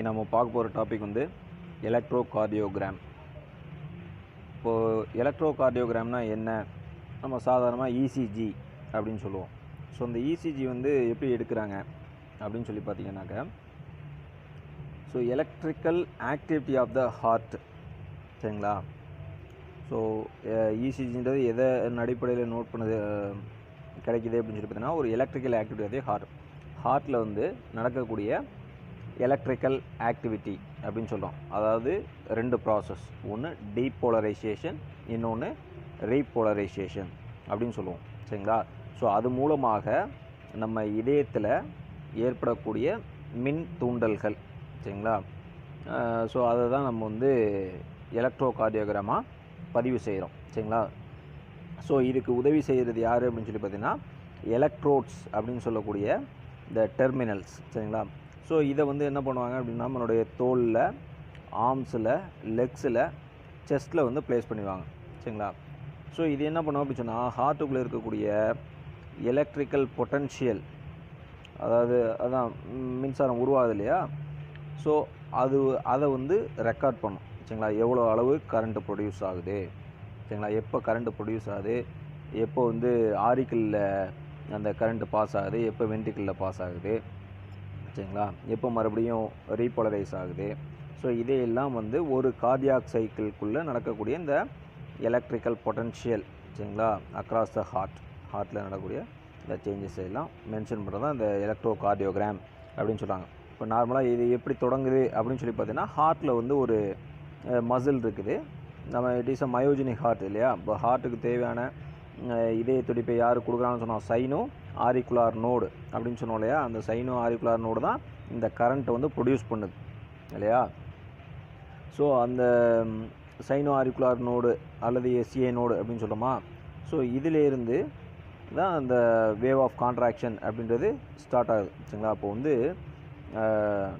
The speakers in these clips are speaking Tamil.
நம்ம பார்க்க போகிற டாபிக் வந்து எலக்ட்ரோகார்டியோகிராம். இப்போது எலக்ட்ரோகார்டியோகிராம்னா என்ன? நம்ம சாதாரணமாக இசிஜி அப்படின்னு சொல்லுவோம். ஸோ இந்த இசிஜி வந்து எப்படி எடுக்கிறாங்க அப்படின்னு சொல்லி பார்த்தீங்கன்னாக்கா, so electrical activity of the heart, சரிங்களா? ஸோ இசிஜின்றது எதை அடிப்படையில் நோட் பண்ணது கிடைக்கிது அப்படின்னு சொல்லி பார்த்தீங்கன்னா, ஒரு எலக்ட்ரிக்கல் ஆக்டிவிட்டி ஆஃப் தி ஹார்ட்டில் வந்து நடக்கக்கூடிய எலக்ட்ரிக்கல் ஆக்டிவிட்டி அப்படின்னு சொல்கிறோம். அதாவது ரெண்டு ப்ராசஸ், ஒன்று டீபோலரைசேஷன், இன்னொன்று ரீபோலரைசேஷன் அப்படின்னு சொல்லுவோம், சரிங்களா? ஸோ அது மூலமாக நம்ம இதயத்தில் ஏற்படக்கூடிய மின் தூண்டல்கள், சரிங்களா? ஸோ அதை தான் நம்ம வந்து எலக்ட்ரோகார்டியோகிராமாக பதிவு செய்கிறோம், சரிங்களா? ஸோ இதுக்கு உதவி செய்கிறது யார் அப்படின்னு சொல்லி பார்த்தீங்கன்னா, எலக்ட்ரோட்ஸ் அப்படின்னு சொல்லக்கூடிய இந்த டெர்மினல்ஸ், சரிங்களா? ஸோ இதை வந்து என்ன பண்ணுவாங்க அப்படின்னா, நம்மளுடைய தோலில், ஆர்ம்ஸில், லெக்ஸில், செஸ்ட்டில் வந்து ப்ளேஸ் பண்ணிடுவாங்க, சரிங்களா? ஸோ இது என்ன பண்ணுவோம் அப்படின்னு சொன்னால், ஹார்ட்டுக்குள்ளே இருக்கக்கூடிய எலக்ட்ரிக்கல் பொட்டன்ஷியல், அதாவது அதான் மின்சாரம் உருவாகுது இல்லையா? ஸோ அதை வந்து ரெக்கார்ட் பண்ணும், சரிங்களா? எவ்வளோ அளவு கரண்ட்டு ப்ரொடியூஸ் ஆகுது, சரிங்களா? எப்போ கரண்ட்டு ப்ரொடியூஸ் ஆகுது, எப்போ வந்து ஆரிக்கிளில் அந்த கரண்ட்டு பாஸ் ஆகுது, எப்போ வென்ட்ரிக்கிளில் பாஸ் ஆகுது, சரிங்களா? எப்போ மறுபடியும் ரீபோலரைஸ் ஆகுது. ஸோ இதையெல்லாம் வந்து ஒரு கார்டியாக் சைக்கிள்குள்ளே நடக்கக்கூடிய இந்த எலக்ட்ரிக்கல் பொட்டன்ஷியல், சரிங்களா, அக்ராஸ் த ஹார்ட்டில் நடக்கக்கூடிய இந்த சேஞ்சஸ் எல்லாம் மென்ஷன் பண்ணுறது தான் இந்த எலக்ட்ரோகார்டியோகிராம் அப்படின்னு சொல்கிறாங்க. இப்போ நார்மலாக இது எப்படி தொடங்குது அப்படின்னு சொல்லி பார்த்தீங்கன்னா, ஹார்ட்டில் வந்து ஒரு மசில் இருக்குது. நம்ம it is a myogenic heart இல்லையா? இப்போ ஹார்ட்டுக்கு தேவையான இதய துடிப்பை யார் கொடுக்குறான்னு சொன்னோம்? சைனோ ஆரிக்குலார் நோடு அப்படின்னு சொன்னோம் இல்லையா? அந்த சைனோ ஆரிக்குலார் நோடு தான் இந்த கரண்ட்டை வந்து ப்ரொடியூஸ் பண்ணுது இல்லையா? ஸோ அந்த சைனோ ஆரிக்குலார் நோடு அல்லது எஸ்ஏ நோடு அப்படின்னு சொல்கிறோமா? ஸோ இதிலேருந்து தான் அந்த வேவ் ஆஃப் கான்ட்ராக்ஷன் அப்படின்றது ஸ்டார்ட் ஆகுது, சரிங்களா? அப்போ வந்து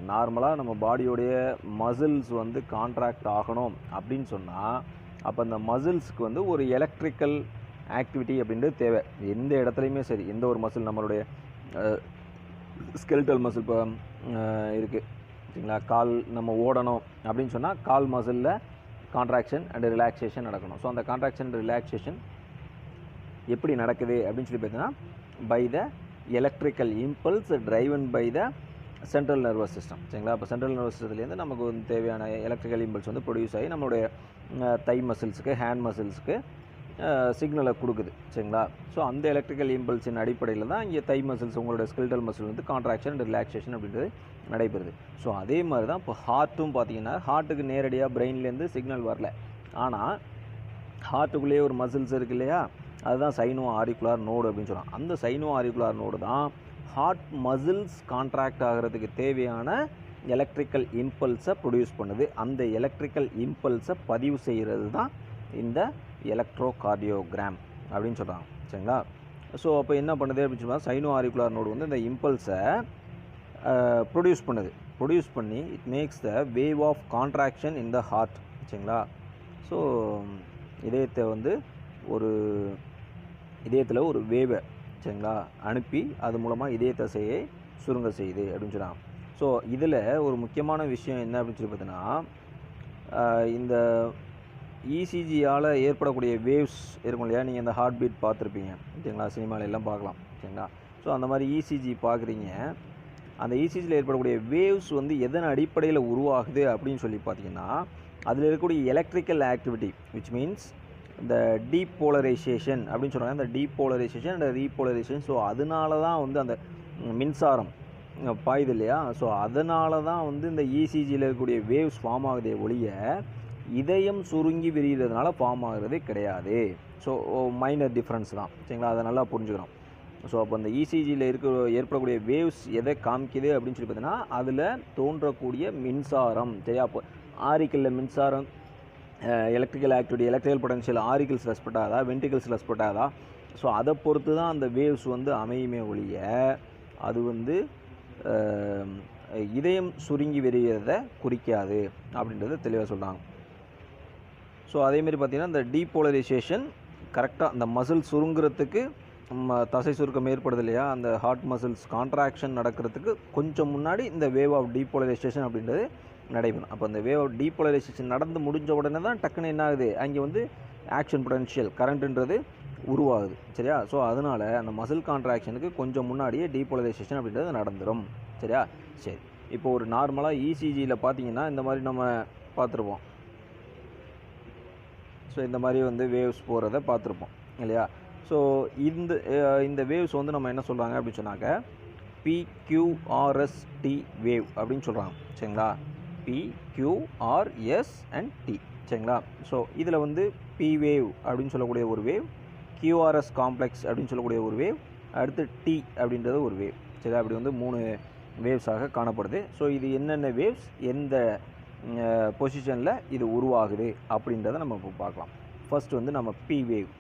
நார்மலாக நம்ம பாடியோடைய மசில்ஸ் வந்து கான்ட்ராக்ட் ஆகணும் அப்படின்னு சொன்னால், அப்போ அந்த மசில்ஸுக்கு வந்து ஒரு எலக்ட்ரிக்கல் ஆக்டிவிட்டி அப்படின்றது தேவை. எந்த இடத்துலையுமே சரி, எந்த ஒரு மசில், நம்மளுடைய ஸ்கெல்டல் மசில் இப்போ இருக்குது, சரிங்களா? கால் நம்ம ஓடணும் அப்படின்னு சொன்னால் கால் மசிலில் கான்ட்ராக்ஷன் அண்ட் ரிலாக்ஸேஷன் நடக்கணும். ஸோ அந்த கான்ட்ராக்ஷன் அண்ட் ரிலாக்ஸேஷன் எப்படி நடக்குது அப்படின்னு சொல்லி பார்த்தீங்கன்னா, by the electrical impulse driven by the central nervous system, சரிங்களா? இப்போ சென்ட்ரல் நர்வஸ் சிஸ்டத்துலேருந்து நமக்கு வந்து தேவையான எலக்ட்ரிக்கல் இம்பல்ஸ் வந்து ப்ரொடியூஸ் ஆகி நம்மளுடைய தை மசில்ஸுக்கு, ஹேண்ட் மசில்ஸுக்கு சிக்னலை கொடுக்குது, சரிங்களா? ஸோ அந்த எலக்ட்ரிக்கல் இம்பல்ஸின் அடிப்படையில் தான் இங்கே தை மசில்ஸ், உங்களோட ஸ்கெல்டல் மசில் வந்து கான்ட்ராக்ஷன் அண்ட் ரிலாக்ஸேஷன் அப்படின்றது நடைபெறுது. ஸோ அதே மாதிரி தான் இப்போ ஹார்ட்டும் பார்த்தீங்கன்னா, ஹார்ட்டுக்கு நேரடியாக பிரெயின்லேருந்து சிக்னல் வரல, ஆனால் ஹார்ட்டுக்குள்ளேயே ஒரு மசில்ஸ் இருக்குது இல்லையா? அதுதான் சைனோ ஆரிக்குலார் நோடு அப்படின்னு சொல்கிறாங்க. அந்த சைனோ ஆரிக்குலார் நோடு தான் ஹார்ட் மசில்ஸ் கான்ட்ராக்ட் ஆகிறதுக்கு தேவையான எலக்ட்ரிக்கல் இம்பல்ஸை ப்ரொடியூஸ் பண்ணுது. அந்த எலக்ட்ரிக்கல் இம்பல்ஸை பதிவு செய்கிறது தான் இந்த எலக்ட்ரோகார்டியோகிராம் அப்படின்னு சொல்கிறாங்க, சரிங்களா? ஸோ அப்போ என்ன பண்ணுது அப்படின்னு சொன்னால், சைனோ ஆரிக்குலார் நோடு வந்து இந்த இம்பல்ஸை ப்ரொடியூஸ் பண்ணுது. ப்ரொடியூஸ் பண்ணி it makes the wave of contraction in the heart, சரிங்களா? ஸோ இதயத்தை வந்து இதயத்தில் ஒரு வேவை, சரிங்களா, அனுப்பி அது மூலமாக இதய தசையை சுருங்க செய்யுது அப்படின்னு சொல்கிறாங்க. ஸோ இதில் ஒரு முக்கியமான விஷயம் என்ன அப்படின்னு சொல்லி பார்த்தீங்கன்னா, இந்த இசிஜியால் ஏற்படக்கூடிய வேவ்ஸ் இருக்கும் இல்லையா? நீங்கள் இந்த ஹார்ட் பீட் பார்த்துருப்பீங்க, சரிங்களா? சினிமாவில் எல்லாம் பார்க்கலாம், சரிங்களா? ஸோ அந்த மாதிரி இசிஜி பார்க்குறீங்க. அந்த இசிஜியில் ஏற்படக்கூடிய வேவ்ஸ் வந்து எதன் அடிப்படையில் உருவாகுது அப்படின்னு சொல்லி பார்த்தீங்கன்னா, அதில் இருக்கக்கூடிய எலக்ட்ரிக்கல் ஆக்டிவிட்டி, விச் மீன்ஸ் இந்த டீபோலரைசேஷன் அப்படின்னு சொல்கிறாங்க. அந்த டீபோலரைசேஷன் அண்ட் ரீபோலரைசேஷன். ஸோ அதனால தான் வந்து அந்த மின்சாரம் பாயுது இல்லையா? ஸோ அதனால தான் வந்து இந்த இசிஜியில் இருக்கக்கூடிய வேவ்ஸ் ஃபார்ம் ஆகுதே ஒழிய இதயம் சுருங்கி விரிகிறதுனால ஃபார்ம் ஆகிறது கிடையாது. ஸோ மைனர் டிஃப்ரென்ஸ் தான், சரிங்களா? அதை நல்லா புரிஞ்சுக்கணும். ஸோ அப்போ அந்த இசிஜியில் ஏற்படக்கூடிய வேவ்ஸ் எதை காமிக்குது அப்படின்னு சொல்லி பார்த்தீங்கன்னா, அதில் தோன்றக்கூடிய மின்சாரம், சரியா? அப்போ ஆரிக்கிளில் மின்சாரம், electrical activity, electrical potential auricles respect ஆகுதா, வென்ட்ரிக்கிள்ஸ் ரெஸ்பெக்ட் ஆகுதா? ஸோ அதை பொறுத்து தான் அந்த வேவ்ஸ் வந்து அமையுமே ஒழிய அது வந்து இதயம் சுருங்கி விரிகிறதை குறிக்காது அப்படின்றத தெளிவாக சொல்கிறாங்க. ஸோ அதேமாரி பார்த்திங்கன்னா, இந்த டீபோலரைசேஷன் கரெக்டாக அந்த மசில் சுருங்குறதுக்கு தசை சுருக்கம் ஏற்படுது இல்லையா, அந்த ஹார்ட் மசில்ஸ் கான்ட்ராக்ஷன் நடக்கிறதுக்கு கொஞ்சம் முன்னாடி இந்த வேவ் ஆஃப் டீபோலரைசேஷன் அப்படின்றது நடைபெறும். அப்போ அந்த வேவ் ஆஃப் டீபோலரைசேஷன் நடந்து முடிஞ்ச உடனே தான் டக்குன்னு என்ன ஆகுது, அங்கே வந்து ஆக்ஷன் பொட்டன்ஷியல் கரண்ட்டுன்றது உருவாகுது. சரியா? ஸோ அதனால் அந்த மசில் கான்ட்ராக்ஷனுக்கு கொஞ்சம் முன்னாடியே டீபோலரைசேஷன் அப்படின்றது நடந்துடும். சரியா? சரி, இப்போ ஒரு நார்மலாக இசிஜியில் பார்த்தீங்கன்னா இந்த மாதிரி நம்ம பார்த்துருப்போம். ஸோ இந்த மாதிரி வந்து வேவ்ஸ் போகிறத பார்த்துருப்போம் இல்லையா? ஸோ இந்த வேவ்ஸ் வந்து நம்ம என்ன சொல்கிறாங்க அப்படின்னு சொன்னாக்க PQRST வேவ் அப்படின்னு சொல்கிறாங்க. சரிங்களா? PQRS and T. சரிங்களா? ஸோ இதில் வந்து P வேவ் அப்படின்னு சொல்லக்கூடிய ஒரு வேவ், QRS காம்ப்ளெக்ஸ் அப்படின்னு சொல்லக்கூடிய ஒரு வேவ், அடுத்து T அப்படின்றது ஒரு வேவ். சரியா? அப்படி வந்து 3 வேவ்ஸாக காணப்படுது. ஸோ இது என்னென்ன வேவ்ஸ், எந்த பொசிஷனில் இது உருவாகுது அப்படின்றத நம்ம இப்போ பார்க்கலாம். ஃபர்ஸ்ட் வந்து நம்ம P வேவ்.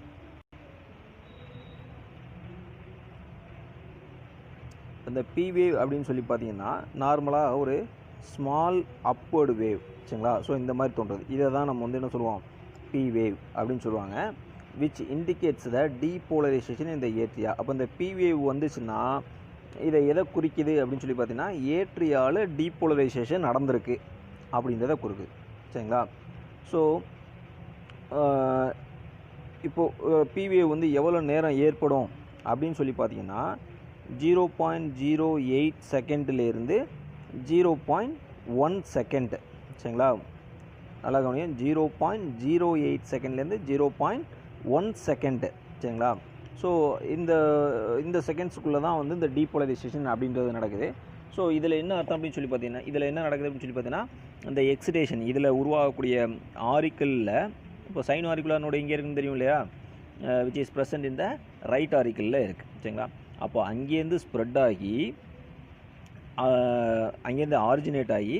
இந்த P வேவ் அப்படின்னு சொல்லி பார்த்தீங்கன்னா நார்மலாக ஒரு ஸ்மால் அப்வர்டு வேவ். சரிங்களா? ஸோ இந்த மாதிரி தோன்றுறது, இதை தான் நம்ம வந்து என்ன சொல்லுவோம், P வேவ் அப்படின்னு சொல்லுவாங்க. விச் இண்டிகேட்ஸ் த டீபோலரைசேஷன் இந்த ஏட்ரியா. அப்போ இந்த P வேவ் வந்துச்சுன்னா இதை எதை குறிக்குது அப்படின்னு சொல்லி பார்த்தீங்கன்னா ஏட்ரியாவில் டீபோலரைசேஷன் நடந்திருக்கு அப்படின்றத குறிக்குது. சரிங்களா? ஸோ இப்போது P வேவ் வந்து எவ்வளோ நேரம் ஏற்படும் அப்படின்னு சொல்லி பார்த்தீங்கன்னா 0.08 செகண்ட்லேருந்து 0.1 செகண்ட். சரிங்களா? நல்லா கவனிங்க, 0.08 செகண்ட்லேருந்து 0.1 செகண்ட். சரிங்களா? ஸோ இந்த செகண்ட்ஸுக்குள்ளே தான் வந்து இந்த டீபோலரைசேஷன் அப்படின்றது நடக்குது. ஸோ இதில் என்ன அர்த்தம் அப்படின்னு சொல்லி பார்த்தீங்கன்னா, இதில் என்ன நடக்குது அப்படின்னு சொல்லி பார்த்தீங்கன்னா இந்த எக்ஸிடேஷன் இதில் உருவாகக்கூடிய ஆரிக்கலில், இப்போ சைன் ஆரிக்குலர் நோடு எங்கே இருக்குன்னு தெரியும் இல்லையா, விச் இஸ் ப்ரெசன்ட் இந்த ரைட் ஆரிக்கலில் இருக்குது. சரிங்களா? அப்போ அங்கேருந்து ஸ்ப்ரெட் ஆகி அங்கேருந்து ஆரிஜினேட் ஆகி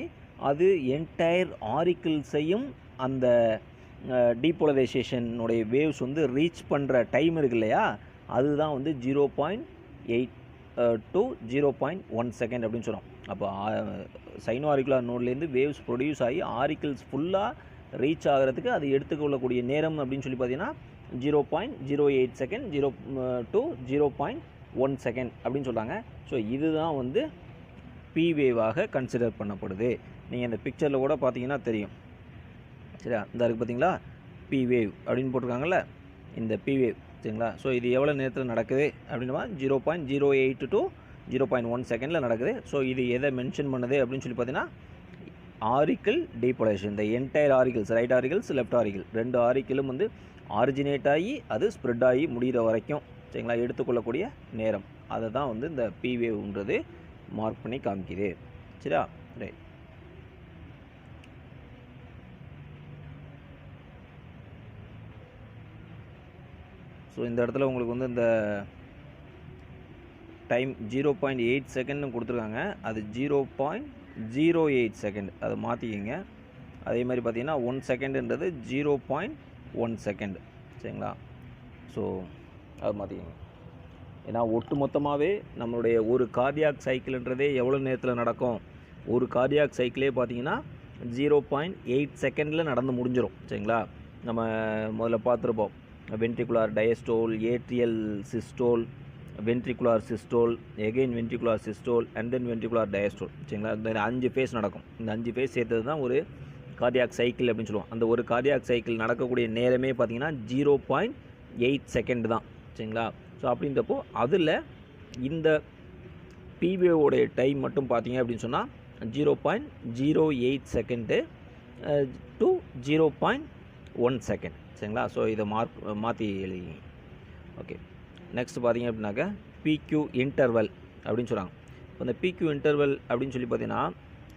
அது என்டையர் ஆரிக்கிள்ஸையும் அந்த டீபோலரைசேஷனுடைய வேவ்ஸ் வந்து ரீச் பண்ணுற டைம் இருக்கு இல்லையா, அதுதான் வந்து 0.8 to 0.1 செகண்ட் அப்படின்னு சொல்கிறோம். அப்போ சைனோ ஆரிக்குலர் நோட்லேருந்து வேவ்ஸ் ப்ரொடியூஸ் ஆகி ஆரிக்கிள்ஸ் ஃபுல்லாக ரீச் ஆகிறதுக்கு அது எடுத்துக்கொள்ளக்கூடிய நேரம் அப்படின்னு சொல்லி பார்த்தீங்கன்னா 0.08 செகண்ட் 0 to 0.1 செகண்ட் அப்படின்னு சொல்கிறாங்க. ஸோ இதுதான் வந்து P வேவாக கன்சிடர் பண்ணப்படுது. நீங்கள் இந்த பிக்சரில் கூட பார்த்தீங்கன்னா தெரியும். சரியா? இந்த இருக்குது பார்த்தீங்களா, P வேவ் அப்படின்னு போட்டிருக்காங்கல்ல, இந்த P வேவ். சரிங்களா? ஸோ இது எவ்வளோ நேரத்தில் நடக்குது அப்படின்னா 0.08 to 0.1 செகண்டில் நடக்குது. ஸோ இது எதை மென்ஷன் பண்ணுது அப்படின்னு சொல்லி பார்த்தீங்கன்னா ஆரிக்கிள் டீபோலரைசேஷன். இந்த entire auricles, right auricles, left auricle, 2 ஆரிக்கிளும் வந்து ஆரிஜினேட் ஆகி அது ஸ்ப்ரெட் ஆகி முடிகிற வரைக்கும் சரிங்களா எடுத்துக்கொள்ளக்கூடிய நேரம், அதை தான் வந்து இந்த P வேவ்ன்றது மார்க் பண்ணி காமிக்குது. சரியா? ரைட். ஸோ இந்த இடத்துல உங்களுக்கு வந்து இந்த டைம் 0.8 செகண்ட்னு கொடுத்துருக்காங்க, அது 0.08 செகண்ட், அதை மாற்றிக்கிங்க. அதே மாதிரி பார்த்தீங்கன்னா 1 செகண்டுன்றது 0.1 செகண்ட். சரிங்களா? ஸோ அது மாற்றிக்கிங்க. ஏன்னா ஒட்டு மொத்தமாகவே நம்மளுடைய ஒரு கார்டியாக் சைக்கிள்ன்றதே எவ்வளோ நேரத்தில் நடக்கும், ஒரு கார்டியாக் சைக்கிளே பார்த்தீங்கன்னா 0.8 செகண்டில் நடந்து முடிஞ்சிடும். சரிங்களா? நம்ம முதல்ல பார்த்துருப்போம் ventricular diastole, atrial systole, ventricular systole, again ventricular systole and then ventricular diastole. சரிங்களா? இந்த 5 ஃபேஸ் நடக்கும். இந்த 5 ஃபேஸ் சேர்த்தது தான் ஒரு கார்டியாக் சைக்கிள் அப்படின்னு சொல்லுவோம். அந்த ஒரு கார்டியாக் சைக்கிள் நடக்கக்கூடிய நேரமே பார்த்தீங்கன்னா 0.8 செகண்ட் தான். சரிங்களா? ஸோ அப்படின்றப்போ அதில் இந்த P வேவோடைய டைம் மட்டும் பார்த்தீங்க அப்படின்னு சொன்னால் 0.08 செகண்டு டு 0.1 செகண்ட். சரிங்களா? ஸோ இதை மாற்றி எழுதிங்க. ஓகே, நெக்ஸ்ட் பார்த்தீங்க அப்படின்னாக்கா PQ இன்டர்வல் அப்படின்னு சொல்கிறாங்க. இப்போ இந்த PQ இன்டர்வல் அப்படின்னு சொல்லி பார்த்தீங்கன்னா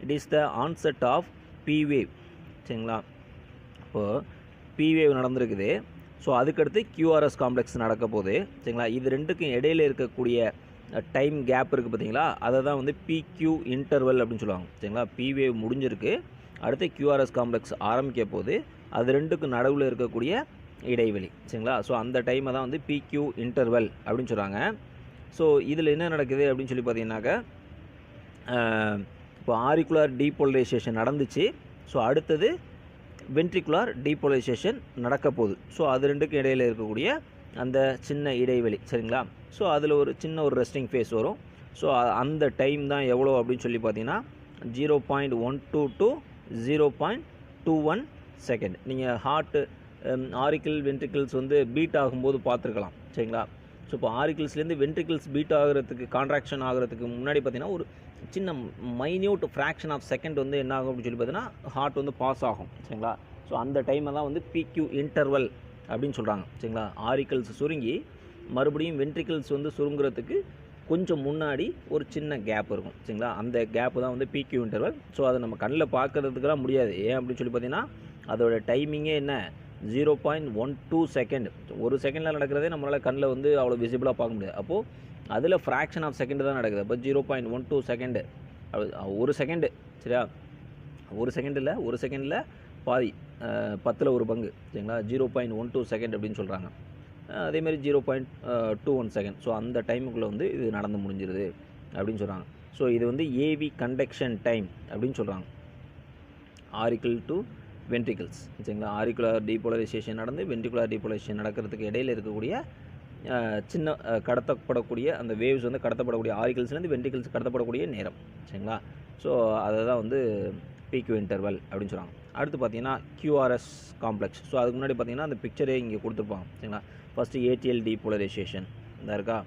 it is the onset of P wave. சரிங்களா? இப்போது P வேவ் நடந்திருக்குது. ஸோ அதுக்கடுத்து QRS காம்ப்ளெக்ஸ் நடக்க போகுது. சரிங்களா? இது ரெண்டுக்கும் இடையில இருக்கக்கூடிய டைம் கேப் இருக்குது பார்த்தீங்களா, அதை தான் வந்து PQ இன்டர்வல் அப்படின்னு சொல்லுவாங்க. சரிங்களா? P வேவ் முடிஞ்சிருக்கு, அடுத்து QRS காம்ப்ளெக்ஸ் ஆரம்பிக்க போகுது, அது ரெண்டுக்கும் நடுவில் இருக்கக்கூடிய இடைவெளி. சரிங்களா? ஸோ அந்த டைமை தான் வந்து PQ இன்டர்வல் அப்படின்னு சொல்கிறாங்க. ஸோ இதில் என்ன நடக்குது அப்படின்னு சொல்லி பார்த்தீங்கன்னாக்கா இப்போ ஆரிக்குலர் டீபோலரைசேஷன் நடந்துச்சு. ஸோ அடுத்தது வென்ட்ரிகுலார் டீபோலரைசேஷன் நடக்க போகுது. ஸோ அது ரெண்டுக்கும் இடையில் இருக்கக்கூடிய அந்த சின்ன இடைவெளி சரிங்களா. ஸோ அதில் ஒரு சின்ன ஒரு ரெஸ்டிங் ஃபேஸ் வரும். ஸோ அந்த டைம் தான் எவ்வளோ அப்படின்னு சொல்லி பார்த்தீங்கன்னா 0.12 to 0.21 செகண்ட். நீங்கள் ஹார்ட்டு ஆரிக்கிள் வென்ட்ரிக்கிள்ஸ் வந்து பீட் ஆகும்போது பார்த்துருக்கலாம் சரிங்களா. ஸோ இப்போ ஆரிக்கிள்ஸ்லேருந்து வென்ட்ரிக்கிள்ஸ் பீட் ஆகிறதுக்கு கான்ட்ராக்ஷன் ஆகிறதுக்கு முன்னாடி பார்த்தீங்கன்னா ஒரு சின்ன மைன்யூட் ஃப்ராக்ஷன் ஆஃப் செகண்ட் வந்து என்ன ஆகும் அப்படின்னு சொல்லி பார்த்தீங்கன்னா ஹார்ட் வந்து பாஸ் ஆகும் சரிங்களா. ஸோ அந்த டைமை தான் வந்து பிக்யூ இன்டர்வல் அப்படின்னு சொல்கிறாங்க சரிங்களா. ஆரிக்கிள்ஸ் சுருங்கி மறுபடியும் வென்ட்ரிக்கிள்ஸ் வந்து சுருங்குறதுக்கு கொஞ்சம் முன்னாடி ஒரு சின்ன கேப் இருக்கும் சரிங்களா. அந்த கேப்பு தான் வந்து பிக்யூ இன்டர்வல். ஸோ அதை நம்ம கண்ணில் பார்க்கறதுக்கெல்லாம் முடியாது. ஏன் அப்படின்னு சொல்லி பார்த்தீங்கன்னா அதோட டைமிங்கே என்ன 0.12 செகண்ட். ஒரு செகண்டில் நடக்கிறதே நம்மளால் கண்ணில் வந்து அவ்வளோ விசிபிளாக பார்க்க முடியாது. அப்போது அதில் ஃப்ராக்ஷன் ஆஃப் செகண்ட் தான் நடக்குது. அப்போ 0.12 செகண்டு ஒரு செகண்டு சரியா. ஒரு செகண்டில் பாதி 10ல் ஒரு பங்கு சரிங்களா. 0.12 செகண்ட் அப்படின்னு சொல்கிறாங்க. அதேமாதிரி 0.21 செகண்ட். ஸோ அந்த டைமுக்குள்ளே வந்து இது நடந்து முடிஞ்சிருது அப்படின்னு சொல்கிறாங்க. ஸோ இது வந்து ஏவி கண்டக்ஷன் டைம் அப்படின்னு சொல்கிறாங்க. ஆரிக்கிள் டு வென்ட்ரிக்கிள்ஸ் சரிங்களா. ஆரிக்குலர் டீபோலரைசேஷன் நடந்து வென்ட்ரிகுலர் டீபோலரைசேஷன் நடக்கிறதுக்கு இடையில் இருக்கக்கூடிய சின்ன கடத்தப்படக்கூடிய அந்த வேவ்ஸ் வந்து கடத்தப்படக்கூடிய ஆரிக்கிள்ஸ்லேருந்து வென்ட்ரிக்கிள்ஸ் கடத்தப்படக்கூடிய நேரம் சரிங்களா. ஸோ அதை தான் வந்து பிக்யூ இன்டர்வல் அப்படின்னு சொல்கிறாங்க. அடுத்து பார்த்தீங்கன்னா கியூஆர்எஸ் காம்ப்ளெக்ஸ். ஸோ அதுக்கு முன்னாடி பார்த்தீங்கன்னா அந்த பிக்சரே இங்கே கொடுத்துருப்பாங்க சரிங்களா. ஃபஸ்ட்டு ஏடிஎல் டீபோலரைசேஷன் இந்த இருக்கா,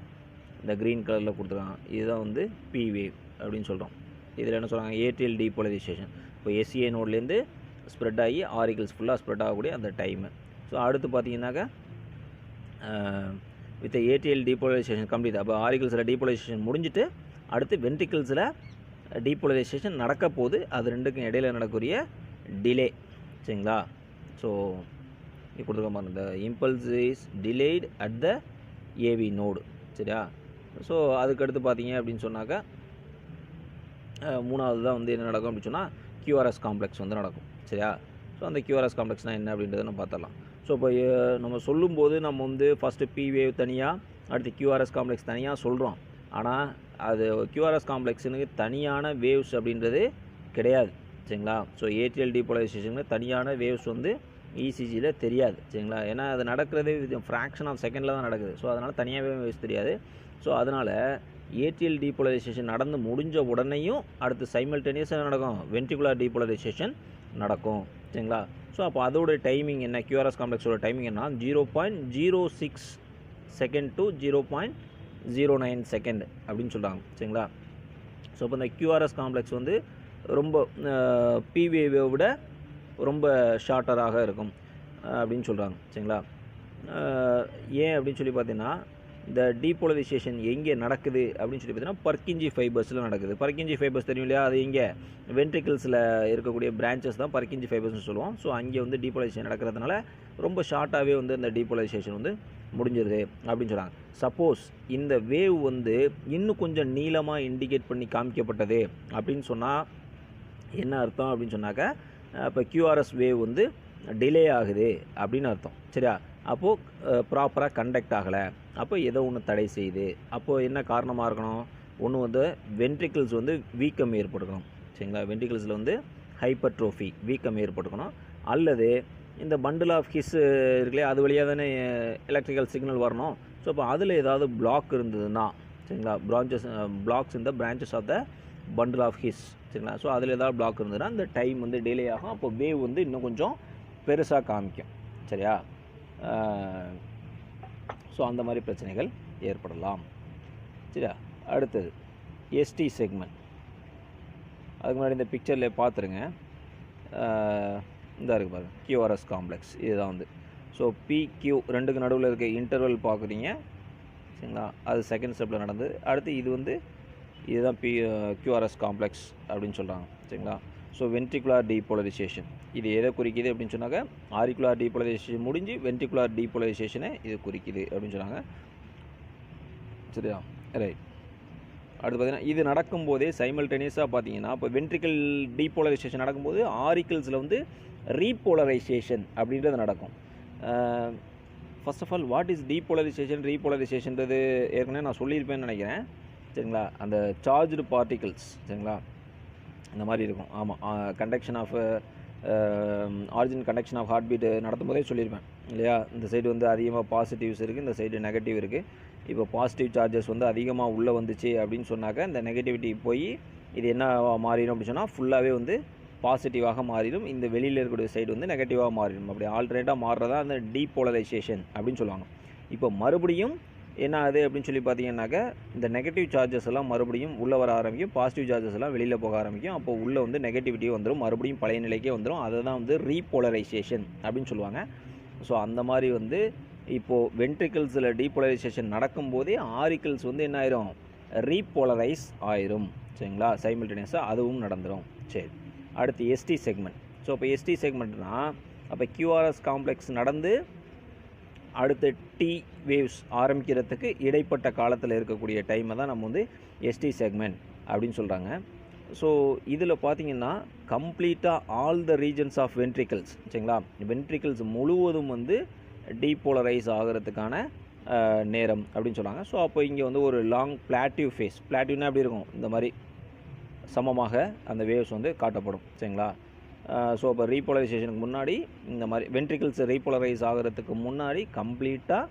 இந்த க்ரீன் கலரில் கொடுத்துருக்காங்க. இதுதான் வந்து பி வேவ் அப்படின்னு சொல்கிறோம். இதில் என்ன சொல்கிறாங்க, ஏடிஎல் டீபோலரைசேஷன். இப்போ எஸ்சிஏ நோட்லேருந்து ஸ்ப்ரெட் ஆகி ஆரிக்கிள்ஸ் ஃபுல்லாக ஸ்ப்ரெட் ஆகக்கூடிய அந்த டைமு. ஸோ அடுத்து பார்த்தீங்கன்னாக்கா வித் ஏடிஎல் டீபோலரைசேஷன் கம்ப்ளீட். அப்போ ஆரிக்கிள்ஸில் டீபோலரைசேஷன் முடிஞ்சுட்டு அடுத்து வென்ட்ரிக்கிள்ஸில் டீபோலரைசேஷன் நடக்க போது. அது ரெண்டுக்கும் இடையில் நடக்கக்கூடிய டிலே சரிங்களா. ஸோ இது கொடுத்துருக்க பாருங்க, the impulse is delayed at the AV node சரியா. ஸோ அதுக்கடுத்து பார்த்தீங்க அப்படின்னு சொன்னாக்கா மூணாவது தான் வந்து என்ன நடக்கும் அப்படின்னு சொன்னால் கியூஆர்எஸ் காம்ப்ளெக்ஸ் வந்து நடக்கும் சரியா. ஸோ அந்த கியூஆர்எஸ் காம்ப்ளெக்ஸ்னால் என்ன அப்படின்றத நம்ம பார்த்துடலாம். ஸோ இப்போ நம்ம சொல்லும்போது நம்ம வந்து ஃபஸ்ட்டு பி வேவ் தனியாக, அடுத்து கியூஆர்எஸ் காம்ப்ளெக்ஸ் தனியாக சொல்கிறோம். ஆனால் அது கியூஆர்எஸ் காம்ப்ளெக்ஸுக்கு தனியான வேவ்ஸ் அப்படின்றது கிடையாது சரிங்களா. ஸோ ஏடிஎல் டீபோலரைசேஷனுக்கு தனியான வேவ்ஸ் வந்து இசிஜியில் தெரியாது சரிங்களா. ஏன்னா அது நடக்கிறது ஃப்ராக்ஷன் ஆஃப் செகண்டில் தான் நடக்குது. ஸோ அதனால் தனியாகவே வேவ்ஸ் தெரியாது. ஸோ அதனால் ஏடிஎல் டீபோலரைசேஷன் நடந்து முடிஞ்ச உடனேயும் அடுத்து சைமல்டேனியஸாக நடக்கும் வென்ட்ரிகுலர் டீபோலரைசேஷன் நடக்கும் சரிங்களா. ஸோ அப்போ அதோட டைமிங் என்ன, கியூஆர்எஸ் காம்ப்ளெக்ஸோட டைமிங் என்ன, 0.06 செகண்ட் டு 0.09 செகண்ட் அப்படின்னு சொல்கிறாங்க சரிங்களா. ஸோ இப்போ இந்த கியூஆர்எஸ் காம்ப்ளெக்ஸ் வந்து ரொம்ப பிவேவை விட ரொம்ப ஷார்ட்டராக இருக்கும் அப்படின்னு சொல்கிறாங்க சரிங்களா. ஏன் அப்படின்னு சொல்லி பார்த்தீங்கன்னா இந்த டீபோலரைசேஷன் எங்கே நடக்குது அப்படின்னு சொல்லி பார்த்தீங்கன்னா பர்கிஞ்சி ஃபைபர்ஸில் நடக்குது. பர்கிஞ்சி ஃபைபர்ஸ் தெரியும் இல்லையா, அது இங்கே வென்ட்ரிக்கிள்ஸில் இருக்கக்கூடிய பிரான்ச்சஸ் தான் பர்கிஞ்சி ஃபைபர்ஸ்னு சொல்லுவோம். ஸோ அங்கே வந்து டீபோலரைசேஷன் நடக்கிறதுனால ரொம்ப ஷார்ட்டாகவே வந்து இந்த டீபோலரைசேஷன் வந்து முடிஞ்சிருது அப்படின்னு சொல்கிறாங்க. சப்போஸ் இந்த வேவ் வந்து இன்னும் கொஞ்சம் நீளமாக இண்டிகேட் பண்ணி காமிக்கப்பட்டது அப்படின்னு சொன்னால் என்ன அர்த்தம் அப்படின்னு சொன்னாக்கா இப்போ கியூஆர்எஸ் வேவ் வந்து டிலே ஆகுது அப்படின்னு அர்த்தம் சரியா. அப்போது ப்ராப்பராக கண்டக்ட் ஆகலை, அப்போ ஏதோ ஒன்று தடை செய்யுது. அப்போது என்ன காரணமாக இருக்கணும், ஒன்று வந்து வென்ட்ரிக்கிள்ஸ் வந்து வீக்கம் ஏற்பட்டுக்கணும் சரிங்களா. வென்ட்ரிக்கிள்ஸில் வந்து ஹைப்பர்ட்ரோஃபி வீக்கம் ஏற்பட்டுக்கணும், அல்லது இந்த பண்டில் ஆஃப் ஹிஸ் இருக்குல்லையே அது வழியாக தானே எலக்ட்ரிக்கல் சிக்னல் வரணும். ஸோ அப்போ அதில் ஏதாவது பிளாக் இருந்ததுன்னா சரிங்களா, பிளாக்ஸ் இந்த branches of the bundle of His சரிங்களா. ஸோ அதில் ஏதாவது பிளாக் இருந்ததுன்னா அந்த டைம் வந்து டிலே ஆகும். அப்போ வேவ் வந்து இன்னும் கொஞ்சம் பெருசாக காமிக்கும் சரியா. ஸோ அந்த மாதிரி பிரச்சனைகள் ஏற்படலாம் சரியா. அடுத்தது எஸ்டி செக்மெண்ட். அதுக்கு முன்னாடி இந்த பிக்சரில் பார்த்துருங்க, இந்த இருக்குது பாருங்கள் கியூஆர்எஸ் காம்ப்ளெக்ஸ். இதுதான் வந்து ஸோ பிக்யூ ரெண்டுக்கு நடுவில் இருக்க இன்டர்வல் பார்க்குறீங்க சரிங்களா. அது செகண்ட் ஸ்டெப்பில் நடந்தது. அடுத்து இது வந்து இதுதான் கியூஆர்எஸ் காம்ப்ளெக்ஸ் அப்படின்னு சொல்கிறாங்க சரிங்களா. ஸோ வென்ட்ரிகுலர் டீபோலரைசேஷன் இது எதை குறிக்குது அப்படின்னு சொன்னாக்க ஆரிக்குலர் டீபோலரைசேஷன் முடிஞ்சு வென்ட்ரிகுலர் டீபோலரைசேஷனை இது குறிக்குது அப்படின்னு சொன்னாங்க சரியா. ரைட். அடுத்து பார்த்தீங்கன்னா இது நடக்கும்போதே சைமல்டேனியஸாக பார்த்தீங்கன்னா இப்போ வென்ட்ரிக்கல் டீபோலரைசேஷன் நடக்கும்போது ஆரிக்கிள்ஸில் வந்து ரீபோலரைசேஷன் அப்படின்றது நடக்கும். First of all what is depolarization, ரீபோலரைசேஷன்றது ஏற்கனவே நான் சொல்லியிருப்பேன்னு நினைக்கிறேன் சரிங்களா. அந்த சார்ஜ்டு பார்ட்டிகிள்ஸ் சரிங்களா இந்த மாதிரி இருக்கும். ஆமாம், conduction of origin conduction of heart beat நடத்தும் போதே சொல்லியிருப்பேன். இல்லையா? இந்த சைடு வந்து அதிகமாக பாசிட்டிவ்ஸ் இருக்குது, இந்த சைடு நெகட்டிவ் இருக்குது. இப்போ பாசிட்டிவ் சார்ஜஸ் வந்து அதிகமாக உள்ளே வந்துச்சு அப்படின்னு சொன்னாக்க இந்த நெகட்டிவிட்டி போய் இது என்ன மாறிடும் அப்படின்னு சொன்னால் ஃபுல்லாகவே வந்து பாசிட்டிவாக மாறிடும். இந்த வெளியில் இருக்கக்கூடிய சைடு வந்து நெகட்டிவாக மாறிடும். அப்படி ஆல்டர்னேட்டாக மாறுறதா அந்த டீபோலரைசேஷன் அப்படின்னு சொல்லுவாங்க. இப்போ மறுபடியும் என்ன ஆகுது அப்படின்னு சொல்லி பார்த்தீங்கன்னாக்க இந்த நெகட்டிவ் சார்ஜஸ் எல்லாம் மறுபடியும் உள்ளே வர ஆரம்பிக்கும், பாசிட்டிவ் சார்ஜஸ் எல்லாம் வெளியில் போக ஆரம்பிக்கும். அப்போ உள்ளே வந்து நெகட்டிவிட்டி வந்துடும், மறுபடியும் பழைய நிலைக்கே வந்துடும். அதை தான் வந்து ரீபோலரைசேஷன் அப்படின்னு சொல்லுவாங்க. ஸோ அந்த மாதிரி வந்து இப்போது வென்ட்ரிக்கிள்ஸில் டீபோலரைசேஷன் நடக்கும்போதே ஆரிக்கிள்ஸ் வந்து என்ன ஆயிரும், ரீபோலரைஸ் ஆயிரும். சரிங்களா? சைமல்டேனியஸாக அதுவும் நடந்துடும். சரி, அடுத்து எஸ்டி செக்மெண்ட். ஸோ இப்போ எஸ்டி செக்மெண்ட்னா அப்போ QRS காம்ப்ளெக்ஸ் நடந்து அடுத்த டி வேவ்ஸ் ஆரம்பிக்கிறதுக்கு இடைப்பட்ட காலத்தில் இருக்கக்கூடிய டைமை தான் நம்ம வந்து எஸ்டி செக்மெண்ட் அப்படின்னு சொல்கிறாங்க. ஸோ இதில் பார்த்தீங்கன்னா கம்ப்ளீட்டாக all the regions of ventricles, சரிங்களா, வென்ட்ரிக்கிள்ஸ் முழுவதும் வந்து டீபோலரைஸ் ஆகிறதுக்கான நேரம் அப்படின்னு சொல்கிறாங்க. ஸோ அப்போ இங்கே வந்து ஒரு லாங் பிளாட்டிவ் ஃபேஸ், பிளாட்டிவ்னா எப்படி இருக்கும், இந்த மாதிரி சமமாக அந்த வேவ்ஸ் வந்து காட்டப்படும். சரிங்களா? ஸோ இப்போ ரீபோலரைசேஷனுக்கு முன்னாடி இந்த மாதிரி வென்ட்ரிக்கிள்ஸ் ரீபோலரைஸ் ஆகிறதுக்கு முன்னாடி கம்ப்ளீட்டாக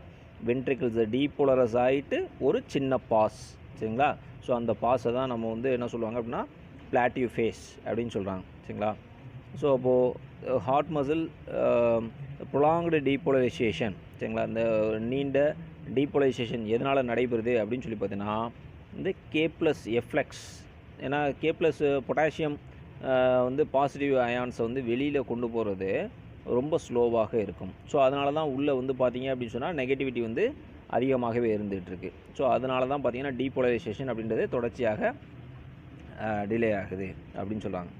வென்ட்ரிக்கிள்ஸ் டீபோலரைஸ் ஆகிட்டு ஒரு சின்ன பாஸ். சரிங்களா? ஸோ அந்த பாஸை தான் நம்ம வந்து என்ன சொல்லுவாங்க அப்படின்னா பிளாட்டிவ் ஃபேஸ் அப்படின்னு சொல்கிறாங்க. சரிங்களா? ஸோ அப்போது ஹார்ட் மசில் ப்ரொலாங்டு டீபோலரைசேஷன், சரிங்களா, இந்த நீண்ட டீபோலரைசேஷன் எதனால் நடைபெறுது அப்படின்னு சொல்லி பார்த்தீங்கன்னா இந்த K+ எஃப்ளெக்ஸ். ஏன்னா K+ பொட்டாசியம் வந்து பாசிட்டிவ் அயான்ஸை வந்து வெளியில் கொண்டு போகிறது ரொம்ப ஸ்லோவாக இருக்கும். ஸோ அதனால தான் உள்ளே வந்து பார்த்தீங்க அப்படின்னு சொன்னால் நெகட்டிவிட்டி வந்து அதிகமாகவே இருந்துகிட்ருக்கு. ஸோ அதனால தான் பார்த்தீங்கன்னா டீபோலரைசேஷன் அப்படின்றது தொடர்ச்சியாக டிலே ஆகுது அப்படின்னு சொல்கிறாங்க.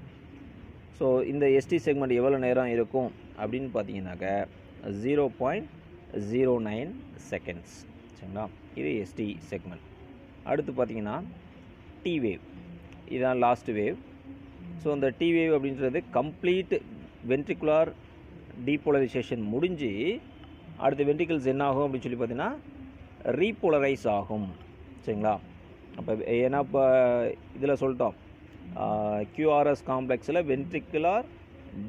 ஸோ இந்த எஸ்டி செக்மெண்ட் எவ்வளோ நேரம் இருக்கும் அப்படின்னு பார்த்தீங்கன்னாக்க 0.09 செகண்ட்ஸ். சரிங்களா? இது எஸ்டி செக்மெண்ட். அடுத்து பார்த்தீங்கன்னா டி வேவ், இதுதான் லாஸ்ட் வேவ். ஸோ அந்த டி வேவ் அப்படின்றது கம்ப்ளீட் வென்ட்ரிகுலார் டீபோலரைசேஷன் முடிஞ்சு அடுத்த வென்ட்ரிக்கிள்ஸ் என்ன ஆகும் அப்படின்னு சொல்லி பார்த்தீங்கன்னா ரீபோலரைஸ் ஆகும். சரிங்களா? அப்போ ஏன்னா இப்போ இதில் சொல்லிட்டோம் QRS காம்ப்ளெக்ஸில் வென்ட்ரிகுலார்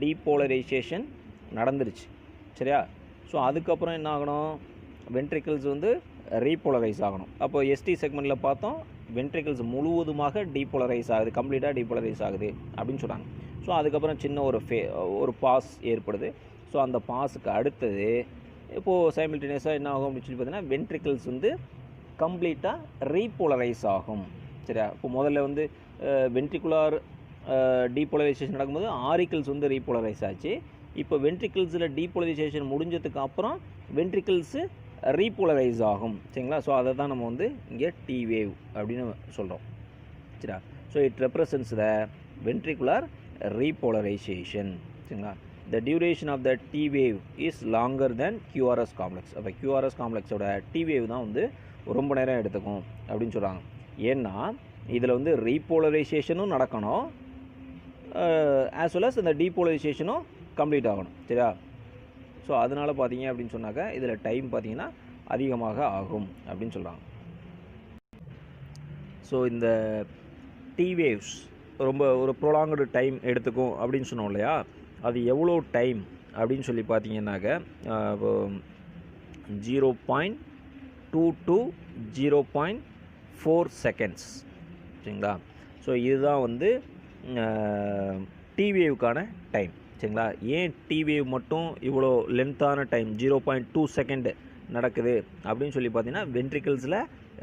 டீபோலரைசேஷன் நடந்துருச்சு. சரியா? ஸோ அதுக்கப்புறம் என்ன ஆகணும், வென்ட்ரிக்கிள்ஸ் வந்து ரீபோலரைஸ் ஆகணும். அப்போ எஸ்டி செக்மெண்ட்டில் பார்த்தோம் வென்ட்ரிக்கிள்ஸ் முழுவதுமாக டீபோலரைஸ் ஆகுது, கம்ப்ளீட்டாக டீபோலரைஸ் ஆகுது அப்படின்னு சொல்கிறாங்க. ஸோ அதுக்கப்புறம் சின்ன ஒரு பாஸ் ஏற்படுது. ஸோ அந்த பாஸுக்கு அடுத்தது இப்போது சைமல்டேனியஸாக என்ன ஆகும் அப்படின்னு சொல்லி பார்த்தீங்கன்னா வென்ட்ரிக்கிள்ஸ் வந்து கம்ப்ளீட்டாக ரீபோலரைஸ் ஆகும். சரியா? இப்போ முதல்ல வந்து வென்ட்ரிகுலார் டீபோலரைசேஷன் நடக்கும்போது ஆரிக்கிள்ஸ் வந்து ரீபோலரைஸ் ஆச்சு. இப்போ வென்ட்ரிக்கிள்ஸில் டீபோலரைசேஷன் முடிஞ்சதுக்கு அப்புறம் வென்ட்ரிக்கிள்ஸு ரீபோலரைஸ் ஆகும். சரிங்களா? ஸோ அதை தான் நம்ம வந்து இங்கே டி வேவ் அப்படின்னு சொல்கிறோம். சரியா? So it represents the ventricular repolarization. சரிங்களா? The duration of the T wave is longer then QRS complex. அப்போ QRS காம்ப்ளெக்ஸோட டி வேவ் தான் வந்து ரொம்ப நேரம் எடுத்துக்கும் அப்படின்னு சொல்கிறாங்க. ஏன்னா இதில் வந்து ரீபோலரைசேஷனும் நடக்கணும், ஆஸ் வெல் அஸ் இந்த டீபோலரைசேஷனும் கம்ப்ளீட் ஆகணும். சரியா? ஸோ அதனால் பார்த்தீங்க அப்படின்னு சொன்னாக்க இதில் டைம் பார்த்தீங்கன்னா அதிகமாக ஆகும் அப்படின்னு சொல்கிறாங்க. ஸோ இந்த டி வேவ்ஸ் ரொம்ப ஒரு ப்ரொலாங்டு டைம் எடுத்துக்கும் அப்படின்னு சொன்னோம் இல்லையா, அது எவ்வளோ டைம் அப்படின்னு சொல்லி பார்த்தீங்கன்னாக்க 0.2 to 0.4 செகண்ட்ஸ். சரிங்களா? ஸோ இதுதான் வந்து டி வேவுக்கான டைம். சரிங்களா? ஏன் டி வேவ் மட்டும் இவ்வளோ லென்த்தான டைம் 0.2 செகண்ட் நடக்குது அப்படின்னு சொல்லி பார்த்தீங்கன்னா வென்ட்ரிக்கிள்ஸில்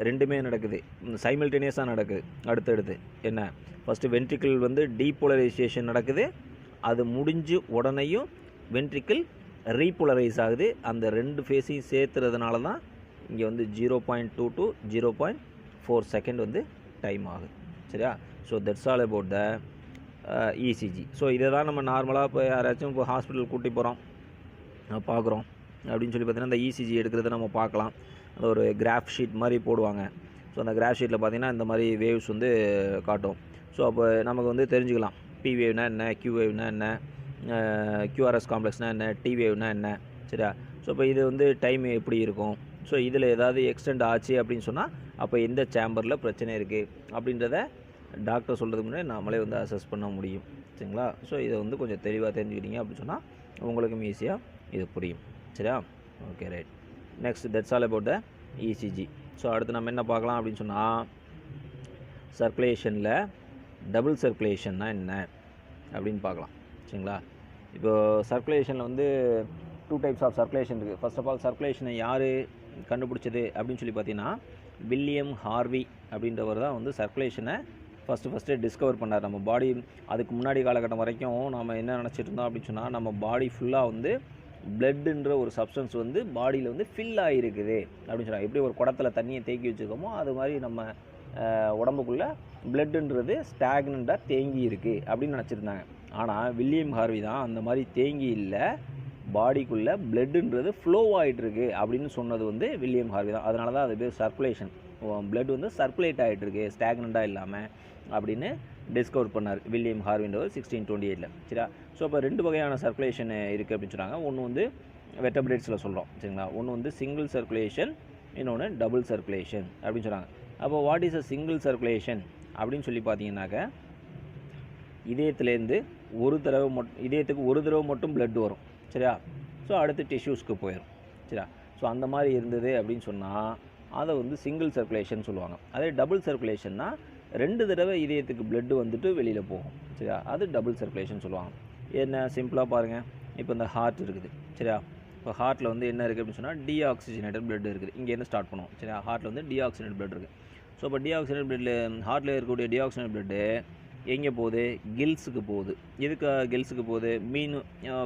ரெண்டுமே நடக்குது, சைமல்டேனியஸாக நடக்குது. அடுத்தடுத்து என்ன, ஃபஸ்ட்டு வென்ட்ரிக்கிள் வந்து டீபோலரைசேஷன் நடக்குது, அது முடிஞ்சு உடனேயும் வென்ட்ரிக்கிள் ரீபோலரைஸ் ஆகுது. அந்த ரெண்டு ஃபேஸையும் சேர்த்துறதுனால தான் இங்கே வந்து 0.2 to 0.4 செகண்ட் வந்து டைம் ஆகுது. சரியா? So that's all about the ECG. So இதை தான் நம்ம நார்மலாக இப்போ யாராச்சும் இப்போ ஹாஸ்பிட்டல் கூட்டி போகிறோம் பார்க்குறோம் அப்படின்னு சொல்லி பார்த்தீங்கன்னா இந்த இசிஜி எடுக்கிறத நம்ம பார்க்கலாம். அது ஒரு கிராஃப் ஷீட் மாதிரி போடுவாங்க. ஸோ அந்த கிராஃப் ஷீட்டில் பார்த்திங்கன்னா இந்த மாதிரி வேவ்ஸ் வந்து காட்டும். ஸோ அப்போ நமக்கு வந்து தெரிஞ்சுக்கலாம் பி வேவ்னா என்ன, கியூ வேவ்னா என்ன, QRS காம்ப்ளெக்ஸ்னால் என்ன, டி வேவ்னா என்ன. சரியா? ஸோ இப்போ இது வந்து டைம் எப்படி இருக்கும், ஸோ இதில் ஏதாவது எக்ஸ்டெண்ட் ஆச்சு அப்படின்னு சொன்னால் அப்போ எந்த சேம்பரில் பிரச்சனை இருக்குது அப்படின்றத டாக்டர் சொல்கிறதுக்கு முன்னாடி நம்மளே வந்து அசஸ் பண்ண முடியும். சரிங்களா? ஸோ இதை வந்து கொஞ்சம் தெளிவாக தெரிஞ்சுக்கிட்டீங்க அப்படின்னு சொன்னால் உங்களுக்கும் ஈஸியாக இது புரியும். சரியா? Okay right. Next that's all about the ECG. So அடுத்து நம்ம என்ன பார்க்கலாம் அப்படின்னு சொன்னால், சர்க்குலேஷனில் டபுள் சர்க்குலேஷன்னா என்ன அப்படின்னு பார்க்கலாம். சரிங்களா? இப்போது சர்க்குலேஷனில் வந்து 2 டைப்ஸ் ஆஃப் சர்க்குலேஷன் இருக்குது. ஃபர்ஸ்ட் ஆஃப் ஆல் சர்க்குலேஷனை யார் கண்டுபிடிச்சது அப்படின்னு சொல்லி பார்த்தீங்கன்னா, வில்லியம் ஹார்வி அப்படின்றவர் தான் வந்து சர்க்குலேஷனை ஃபஸ்ட்டு டிஸ்கவர் பண்ணார். நம்ம பாடி அதுக்கு முன்னாடி காலகட்டம் வரைக்கும் நம்ம என்ன நினச்சிட்டு இருந்தோம் அப்படின்னு சொன்னால், நம்ம பாடி ஃபுல்லாக வந்து பிளட்டுன்ற ஒரு சப்ஸ்டன்ஸ் வந்து பாடியில் வந்து ஃபில் ஆகிருக்குது அப்படின்னு சொன்னாங்க. எப்படி ஒரு குடத்தில் தண்ணியை தேக்கி வச்சுருக்கோமோ அது மாதிரி நம்ம உடம்புக்குள்ளே பிளட்டுன்றது ஸ்டாக்னண்ட்டாக தேங்கி இருக்குது அப்படின்னு நினச்சிருந்தாங்க. ஆனால் வில்லியம் ஹார்வி தான் அந்த மாதிரி தேங்கி இல்லை, பாடிக்குள்ளே பிளட்டுன்றது ஃப்ளோ ஆகிட்டுருக்கு அப்படின்னு சொன்னது வந்து வில்லியம் ஹார்வி தான். அதனால தான் அது பேர் சர்க்குலேஷன். பிளட் வந்து சர்க்குலேட் ஆகிட்டுருக்கு ஸ்டாக்னண்ட்டாக இல்லாமல் அப்படின்னு டிஸ்கவர் பண்ணார் வில்லியம் ஹார்வின்றவர் 1628. சரியா? ஸோ இப்போ 2 வகையான சர்க்குலேஷன் இருக்குது அப்படின்னு சொன்னாங்க. ஒன்று வந்து வெர்டபிரேட்ஸில் சொல்கிறோம். சரிங்களா? ஒன்று வந்து சிங்கிள் சர்க்குலேஷன், இன்னொன்று டபுள் சர்க்குலேஷன் அப்படின்னு சொன்னாங்க. அப்போ what is a single circulation அப்படின்னு சொல்லி பார்த்தீங்கன்னாக்க, இதயத்துலேருந்து இதயத்துக்கு ஒரு தடவை மட்டும் பிளட் வரும். சரியா? ஸோ அடுத்து டிஷ்யூஸ்க்கு போயிடும். சரியா? ஸோ அந்த மாதிரி இருந்தது அப்படின்னு சொன்னால் அதை வந்து சிங்கிள் சர்க்குலேஷன் சொல்லுவாங்க. அதே டபுள் சர்க்குலேஷன்னா 2 தடவை இதயத்துக்கு பிளட்டு வந்துட்டு வெளியில் போகும். சரியா? அது டபுள் சர்க்குலேஷன் சொல்லுவாங்க. என்ன சிம்பிளாக பாருங்கள், இப்போ இந்த ஹார்ட் இருக்குது. சரியா? இப்போ ஹார்ட்டில் வந்து என்ன இருக்குது அப்படின்னு சொன்னால், டீஆக்சிஜனேட்டட் பிளட் இருக்குது. இங்கேருந்து ஸ்டார்ட் பண்ணுவோம். சரியா? ஹார்ட்டில் வந்து டீஆக்சிஜனேட் பிளட் இருக்குது. ஸோ இப்போ டீஆக்சிஜனேட் பிளட்டில் ஹார்ட்டில் இருக்கக்கூடிய டீஆக்சிஜனேட் பிளட்டு எங்கே போகுது? கில்ஸுக்கு போகுது. எதுக்கு கில்ஸுக்கு போகுது?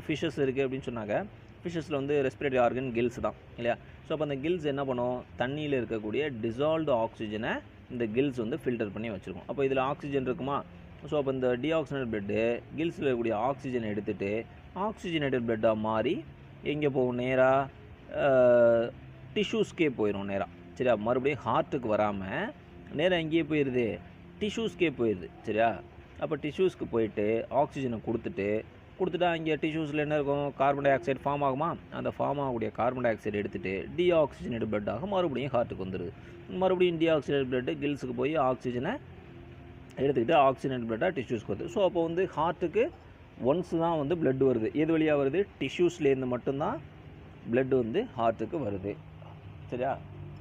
ஃபிஷ்ஷஸ் இருக்குது அப்படின்னு சொன்னாங்க. ஃபிஷ்ஷஸில் வந்து ரெஸ்பிரேட்டரி ஆர்கன் கில்ஸ் தான் இல்லையா? ஸோ அப்போ அந்த கில்ஸ் என்ன பண்ணும்? தண்ணியில் இருக்கக்கூடிய டிசால்வ்டு ஆக்சிஜனை இந்த கில்ஸ் வந்து ஃபில்டர் பண்ணி வச்சுருக்கோம். அப்போ இதில் ஆக்சிஜன் இருக்குமா? ஸோ அப்போ இந்த டீஆக்சிஜனேட் பிளட்டு கில்ஸில் இருக்கக்கூடிய ஆக்சிஜனை எடுத்துகிட்டு ஆக்சிஜனேட்டட் பிளட்டாக மாறி எங்கே போகும்? நேராக டிஷ்யூஸ்க்கே போயிடும் நேராக. சரியா? மறுபடியும் ஹார்ட்டுக்கு வராமல் நேராக எங்கேயே போயிடுது? டிஷ்யூஸ்க்கே போயிடுது. சரியா? அப்போ டிஷ்யூஸ்க்கு போயிட்டு ஆக்சிஜனை கொடுத்துட்டா இங்கே டிஷ்யூஸில் என்ன இருக்கும்? கார்பன் டை ஆக்சைடு ஃபார்ம் ஆகுமா? அந்த ஃபார்ம் ஆகக்கூடிய கார்பன் டை ஆக்சைடு எடுத்துகிட்டு டீஆக்சிஜனேட் பிளட்டாக மறுபடியும் ஹார்ட்டுக்கு வந்துடுது. மறுபடியும் டீஆக்சிஜனேட் பிளட்டு கில்ஸுக்கு போய் ஆக்சிஜனை எடுத்துக்கிட்டு ஆக்சிஜனேட் பிளட்டாக டிஷ்யூஸ்க்கு வருது. ஸோ அப்போ வந்து ஹார்ட்டுக்கு ஒன்ஸ் தான் வந்து பிளட் வருது. எது வழியாக வருது? டிஷ்யூஸ்லேருந்து மட்டும்தான் பிளட் வந்து ஹார்ட்டுக்கு வருது. சரியா?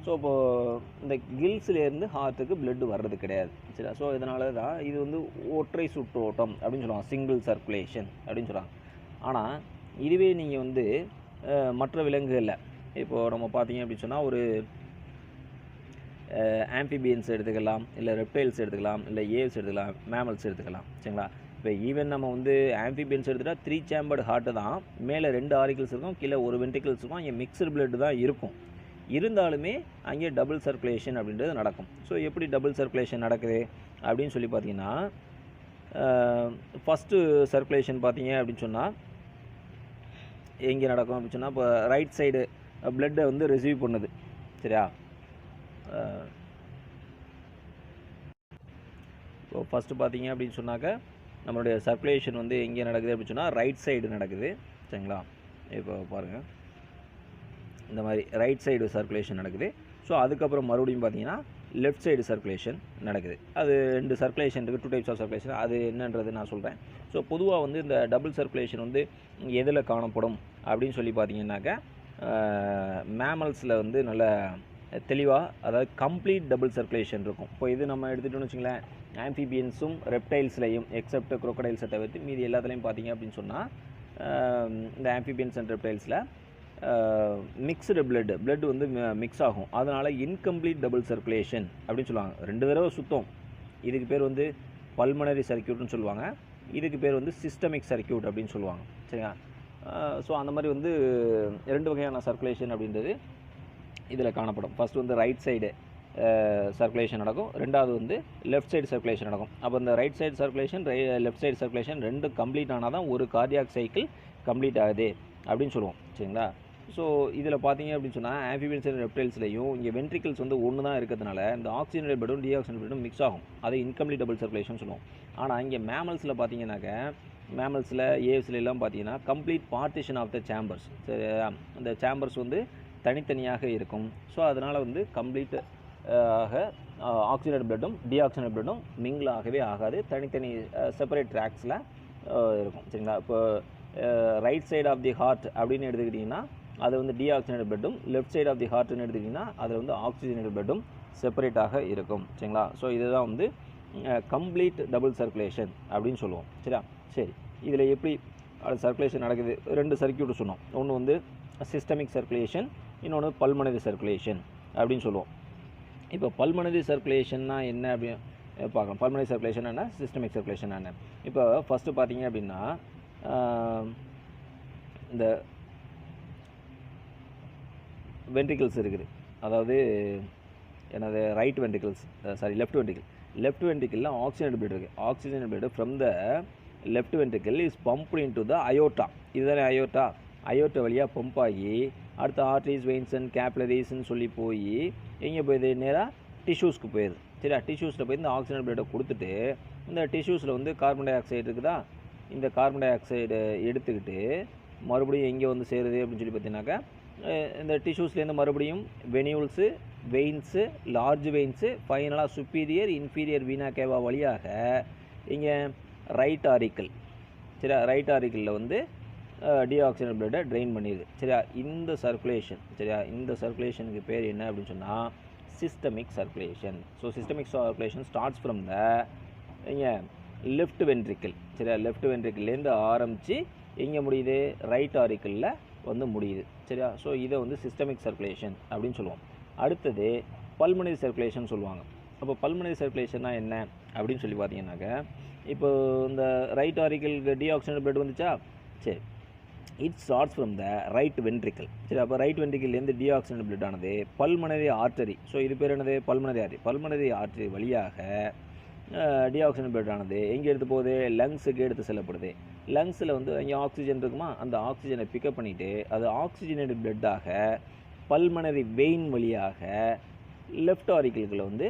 ஸோ இப்போது இந்த கில்ஸ்லேருந்து ஹார்ட்டுக்கு பிளட் வர்றது கிடையாது. சரியா? ஸோ இதனால தான் இது வந்து ஒற்றை சுற்றோட்டம் அப்படின்னு சொல்லுவாங்க, சிங்கிள் சர்க்குலேஷன் அப்படின்னு சொல்கிறாங்க. ஆனால் இதுவே நீங்கள் வந்து மற்ற விலங்குகளில் இப்போது நம்ம பார்த்தீங்க அப்படின்னு சொன்னால், ஒரு ஆம்பிபியன்ஸ் எடுத்துக்கலாம், இல்லை ரெப்டைல்ஸ் எடுத்துக்கலாம், இல்லை ஏவ்ஸ் எடுத்துக்கலாம், மேமல்ஸ் எடுத்துக்கலாம். சரிங்களா? இப்போ ஈவன் நம்ம வந்து ஆம்பிபியன்ஸ் எடுத்துகிட்டா 3 சேம்பர்டு ஹார்ட்டு தான். மேலே 2 ஆரிக்கிள்ஸ் இருக்கும், கீழே ஒரு வென்ட்ரிக்கிள்ஸ் இருக்கும். அங்கே மிக்சடு பிளட் தான் இருக்கும். இருந்தாலுமே அங்கே டபுள் சர்க்குலேஷன் அப்படின்றது நடக்கும். ஸோ எப்படி டபுள் சர்க்குலேஷன் நடக்குது அப்படின்னு சொல்லி பார்த்தீங்கன்னா, ஃபஸ்ட்டு சர்க்குலேஷன் பார்த்தீங்க அப்படின்னு சொன்னால் எங்கே நடக்கும் அப்படின்னு சொன்னால், இப்போ ரைட் சைடு பிளட்டை வந்து ரிசீவ் பண்ணுது. சரியா? இப்போ ஃபஸ்ட்டு பார்த்தீங்க அப்படின்னு சொன்னாக்க, நம்மளுடைய சர்க்குலேஷன் வந்து எங்கே நடக்குது அப்படின்னு சொன்னால் ரைட் சைடு நடக்குது. சரிங்களா? இப்போ பாருங்கள், இந்த மாதிரி ரைட் சைடு சர்க்குலேஷன் நடக்குது. ஸோ அதுக்கப்புறம் மறுபடியும் பார்த்தீங்கன்னா லெஃப்ட் சைடு சர்க்குலேஷன் நடக்குது. அது 2 சர்க்குலேஷன் இருக்குது, 2 டைப்ஸ் ஆஃப் சர்க்குலேஷன். அது என்னன்றது நான் சொல்கிறேன். ஸோ பொதுவாக வந்து இந்த டபுள் சர்க்குலேஷன் வந்து எதில் காணப்படும் அப்படின்னு சொல்லி பார்த்தீங்கன்னாக்கா, மேமல்ஸில் வந்து நல்ல தெளிவாக, அதாவது கம்ப்ளீட் டபுள் சர்க்குலேஷன் இருக்கும். இப்போ இது நம்ம எடுத்துகிட்டோன்னு வச்சுங்களேன், ஆம்பிபியன்ஸும் ரெப்டைல்ஸ்லையும் எக்ஸப்ட் குரோக்கடைல்ஸை தவிர்த்து மீதி எல்லாத்துலேயும் பார்த்தீங்க அப்படின்னு சொன்னால், இந்த ஆம்பிபியன்ஸ் அண்ட் ரெப்டைல்ஸில் மிக்ஸ்டு பிளட் வந்து மிக்ஸ் ஆகும். அதனால் இன்கம்ப்ளீட் டபுள் சர்க்குலேஷன் அப்படின்னு சொல்லுவாங்க. 2 தடவை சுத்தம். இதுக்கு பேர் வந்து பல்மனரி சர்க்யூட்னு சொல்லுவாங்க. இதுக்கு பேர் வந்து சிஸ்டமிக் சர்க்யூட் அப்படின்னு சொல்லுவாங்க. சரியா? ஸோ அந்த மாதிரி வந்து 2 வகையான சர்க்குலேஷன் அப்படின்றது இதில் காணப்படும். ஃபஸ்ட்டு வந்து ரைட் சைடு சர்க்குலேஷன் நடக்கும், ரெண்டாவது வந்து லெஃப்ட் சைடு சர்க்குலேஷன் நடக்கும். அப்போ இந்த right side circulation left side circulation 2 complete ஆனால் தான் ஒரு கார்டியாக் சைக்கிள் கம்ப்ளீட் ஆகுது அப்படின்னு சொல்லுவோம். சரிங்களா? ஸோ இதில் பார்த்தீங்க அப்படின்னு சொன்னால், ஆம்பிபியன்ஸ் அண்ட் ரெப்டைல்ஸ்லையும் இங்கே வென்ட்ரிக்கிள்ஸ் வந்து ஒன்று தான் இருக்கிறதுனால இந்த ஆக்சிஜனேட் பிளட்டும் டீஆக்சிஜனேட் பிளட்டும் மிக்ஸ் ஆகும். அது இன்கம்ப்ளீட் டபுள் சர்க்குலேஷன் சொல்லுவோம். ஆனால் இங்கே மேமல்ஸில் பார்த்தீங்கன்னாக்க, மேமல்ஸில் ஏவ்ஸ்ல எல்லாம் பார்த்தீங்கன்னா complete partition of the chambers. சரி, அந்த சேம்பர்ஸ் வந்து தனித்தனியாக இருக்கும். ஸோ அதனால் வந்து கம்ப்ளீட் ஆக்சிஜனேட் பிளட்டும் டீஆக்சிஜனேட் பிளட்டும் மிங்கிள் ஆகவே ஆகாது, தனித்தனி செப்பரேட் ட்ராக்ஸில் இருக்கும். சரிங்களா? இப்போ right side of the heart அப்படின்னு எடுத்துக்கிட்டிங்கன்னா அது வந்து டீஆக்சிஜனேட்டட் பிளட்டும், லெஃப்ட் சைடு ஆஃப் தி ஹார்ட்னு எடுத்துக்கிட்டிங்கன்னா அதில் வந்து ஆக்சிஜனேட்டட் பிளட்டும் செப்பரேட்டாக இருக்கும். சரிங்களா? ஸோ இதுதான் வந்து கம்ப்ளீட் டபுள் சர்க்குலேஷன் அப்படின்னு சொல்லுவோம். சரியா? சரி, இதில் எப்படி சர்க்குலேஷன் நடக்குது? 2 சர்க்யூட் சொன்னோம். ஒன்று வந்து சிஸ்டமிக் சர்க்குலேஷன், இன்னொன்று பல்மனரி சர்க்குலேஷன் அப்படின்னு சொல்லுவோம். இப்போ பல்மனரி சர்க்குலேஷன்னா என்ன அப்படின்னு பார்க்கலாம். பல்மனரி சர்க்குலேஷன் என்ன, சிஸ்டமிக் சர்க்குலேஷன் என்ன? இப்போ ஃபஸ்ட்டு பார்த்தீங்க அப்படின்னா இந்த வென்ட்ரிகிள்ஸ் இருக்குது. அதாவது எனது right ventricles, left ventricle. Left வென்ட்ரிகிளில் ஆக்சிஜன் பிளட் இருக்குது. Oxygen blood from the left ventricle is pumped into the aorta. இதுதானே அயோட்டா. அயோட்டா வழியாக பம்ப் ஆகி அடுத்த ஆர்ட்ரிஸ், வெயின்ஸ் அண்ட் கேப்லரிஸ்ன்னு சொல்லி போய் எங்கே போயிடுது? நேராக டிஷ்யூஸ்க்கு போயிடுது. சரியா? டிஷ்யூஸில் போய் இந்த ஆக்சிஜன் பிளட்டை கொடுத்துட்டு இந்த டிஷ்யூஸில் வந்து கார்பன் டை ஆக்சைடு இருக்குதா, இந்த கார்பன் டை ஆக்சைடு எடுத்துக்கிட்டு மறுபடியும் எங்கே வந்து சேருது அப்படின்னு சொல்லி பார்த்தீங்கன்னாக்கா இந்த டிஷ்யூஸ்லேருந்து மறுபடியும் வெனியூல்ஸு, வெயின்ஸு, லார்ஜ் வெயின்ஸு, ஃபைனலாக சுப்பீரியர், இன்ஃபீரியர் வீனா கேவா வழியாக இங்கே ரைட் ஆரிக்கல். சரியா? ரைட் ஆரிக்கலில் வந்து டீஆக்சிஜன் பிளட்டை ட்ரெயின் பண்ணிடுது. சரியா? இந்த சர்க்குலேஷன், சரியா, இந்த சர்க்குலேஷனுக்கு பேர் என்ன அப்படின்னு சொன்னால் systemic circulation. So systemic circulation starts from the இங்கே லெஃப்ட் வென்ட்ரிக்கிள். சரியா? லெஃப்ட் வென்ட்ரிக்கிள்லேருந்து ஆரம்பித்து எங்கே முடியுது? ரைட் ஆரிக்கலில் வந்து முடியுது. சரியா? ஸோ இதை வந்து சிஸ்டமிக் சர்க்குலேஷன் அப்படின்னு சொல்லுவோம். அடுத்தது பல்மனரி சர்க்குலேஷன் சொல்லுவாங்க. அப்போ பல்மனரி சர்க்குலேஷன்னா என்ன அப்படின்னு சொல்லி பார்த்தீங்கன்னாக்க, இப்போ இந்த ரைட் ஆரிக்கலுக்கு டீஆக்சிஜன் பிளட் வந்துச்சா? சரி, it starts from the right ventricle. சரி, அப்போ ரைட் வென்ட்ரிக்கிள்லேருந்து டீஆக்சிஜன் பிளட் ஆனது பல்மனரி ஆர்டரி. ஸோ இது பேர் என்னது? Pulmonary artery. பல்மனரி ஆர்டரி வழியாக டீஆக்சிஜன் பிளட் ஆனது எங்கே எடுத்து போகுது? லங்ஸுக்கு எடுத்து செல்லப்படுது. லங்ஸில் வந்து அங்கே ஆக்சிஜன் இருக்குமா, அந்த ஆக்சிஜனை பிக்கப் பண்ணிவிட்டு அது ஆக்சிஜனேட்டட் பிளட்டாக பல்மனரி வெயின் வழியாக லெஃப்ட் ஆரிக்கலுக்குள்ள வந்து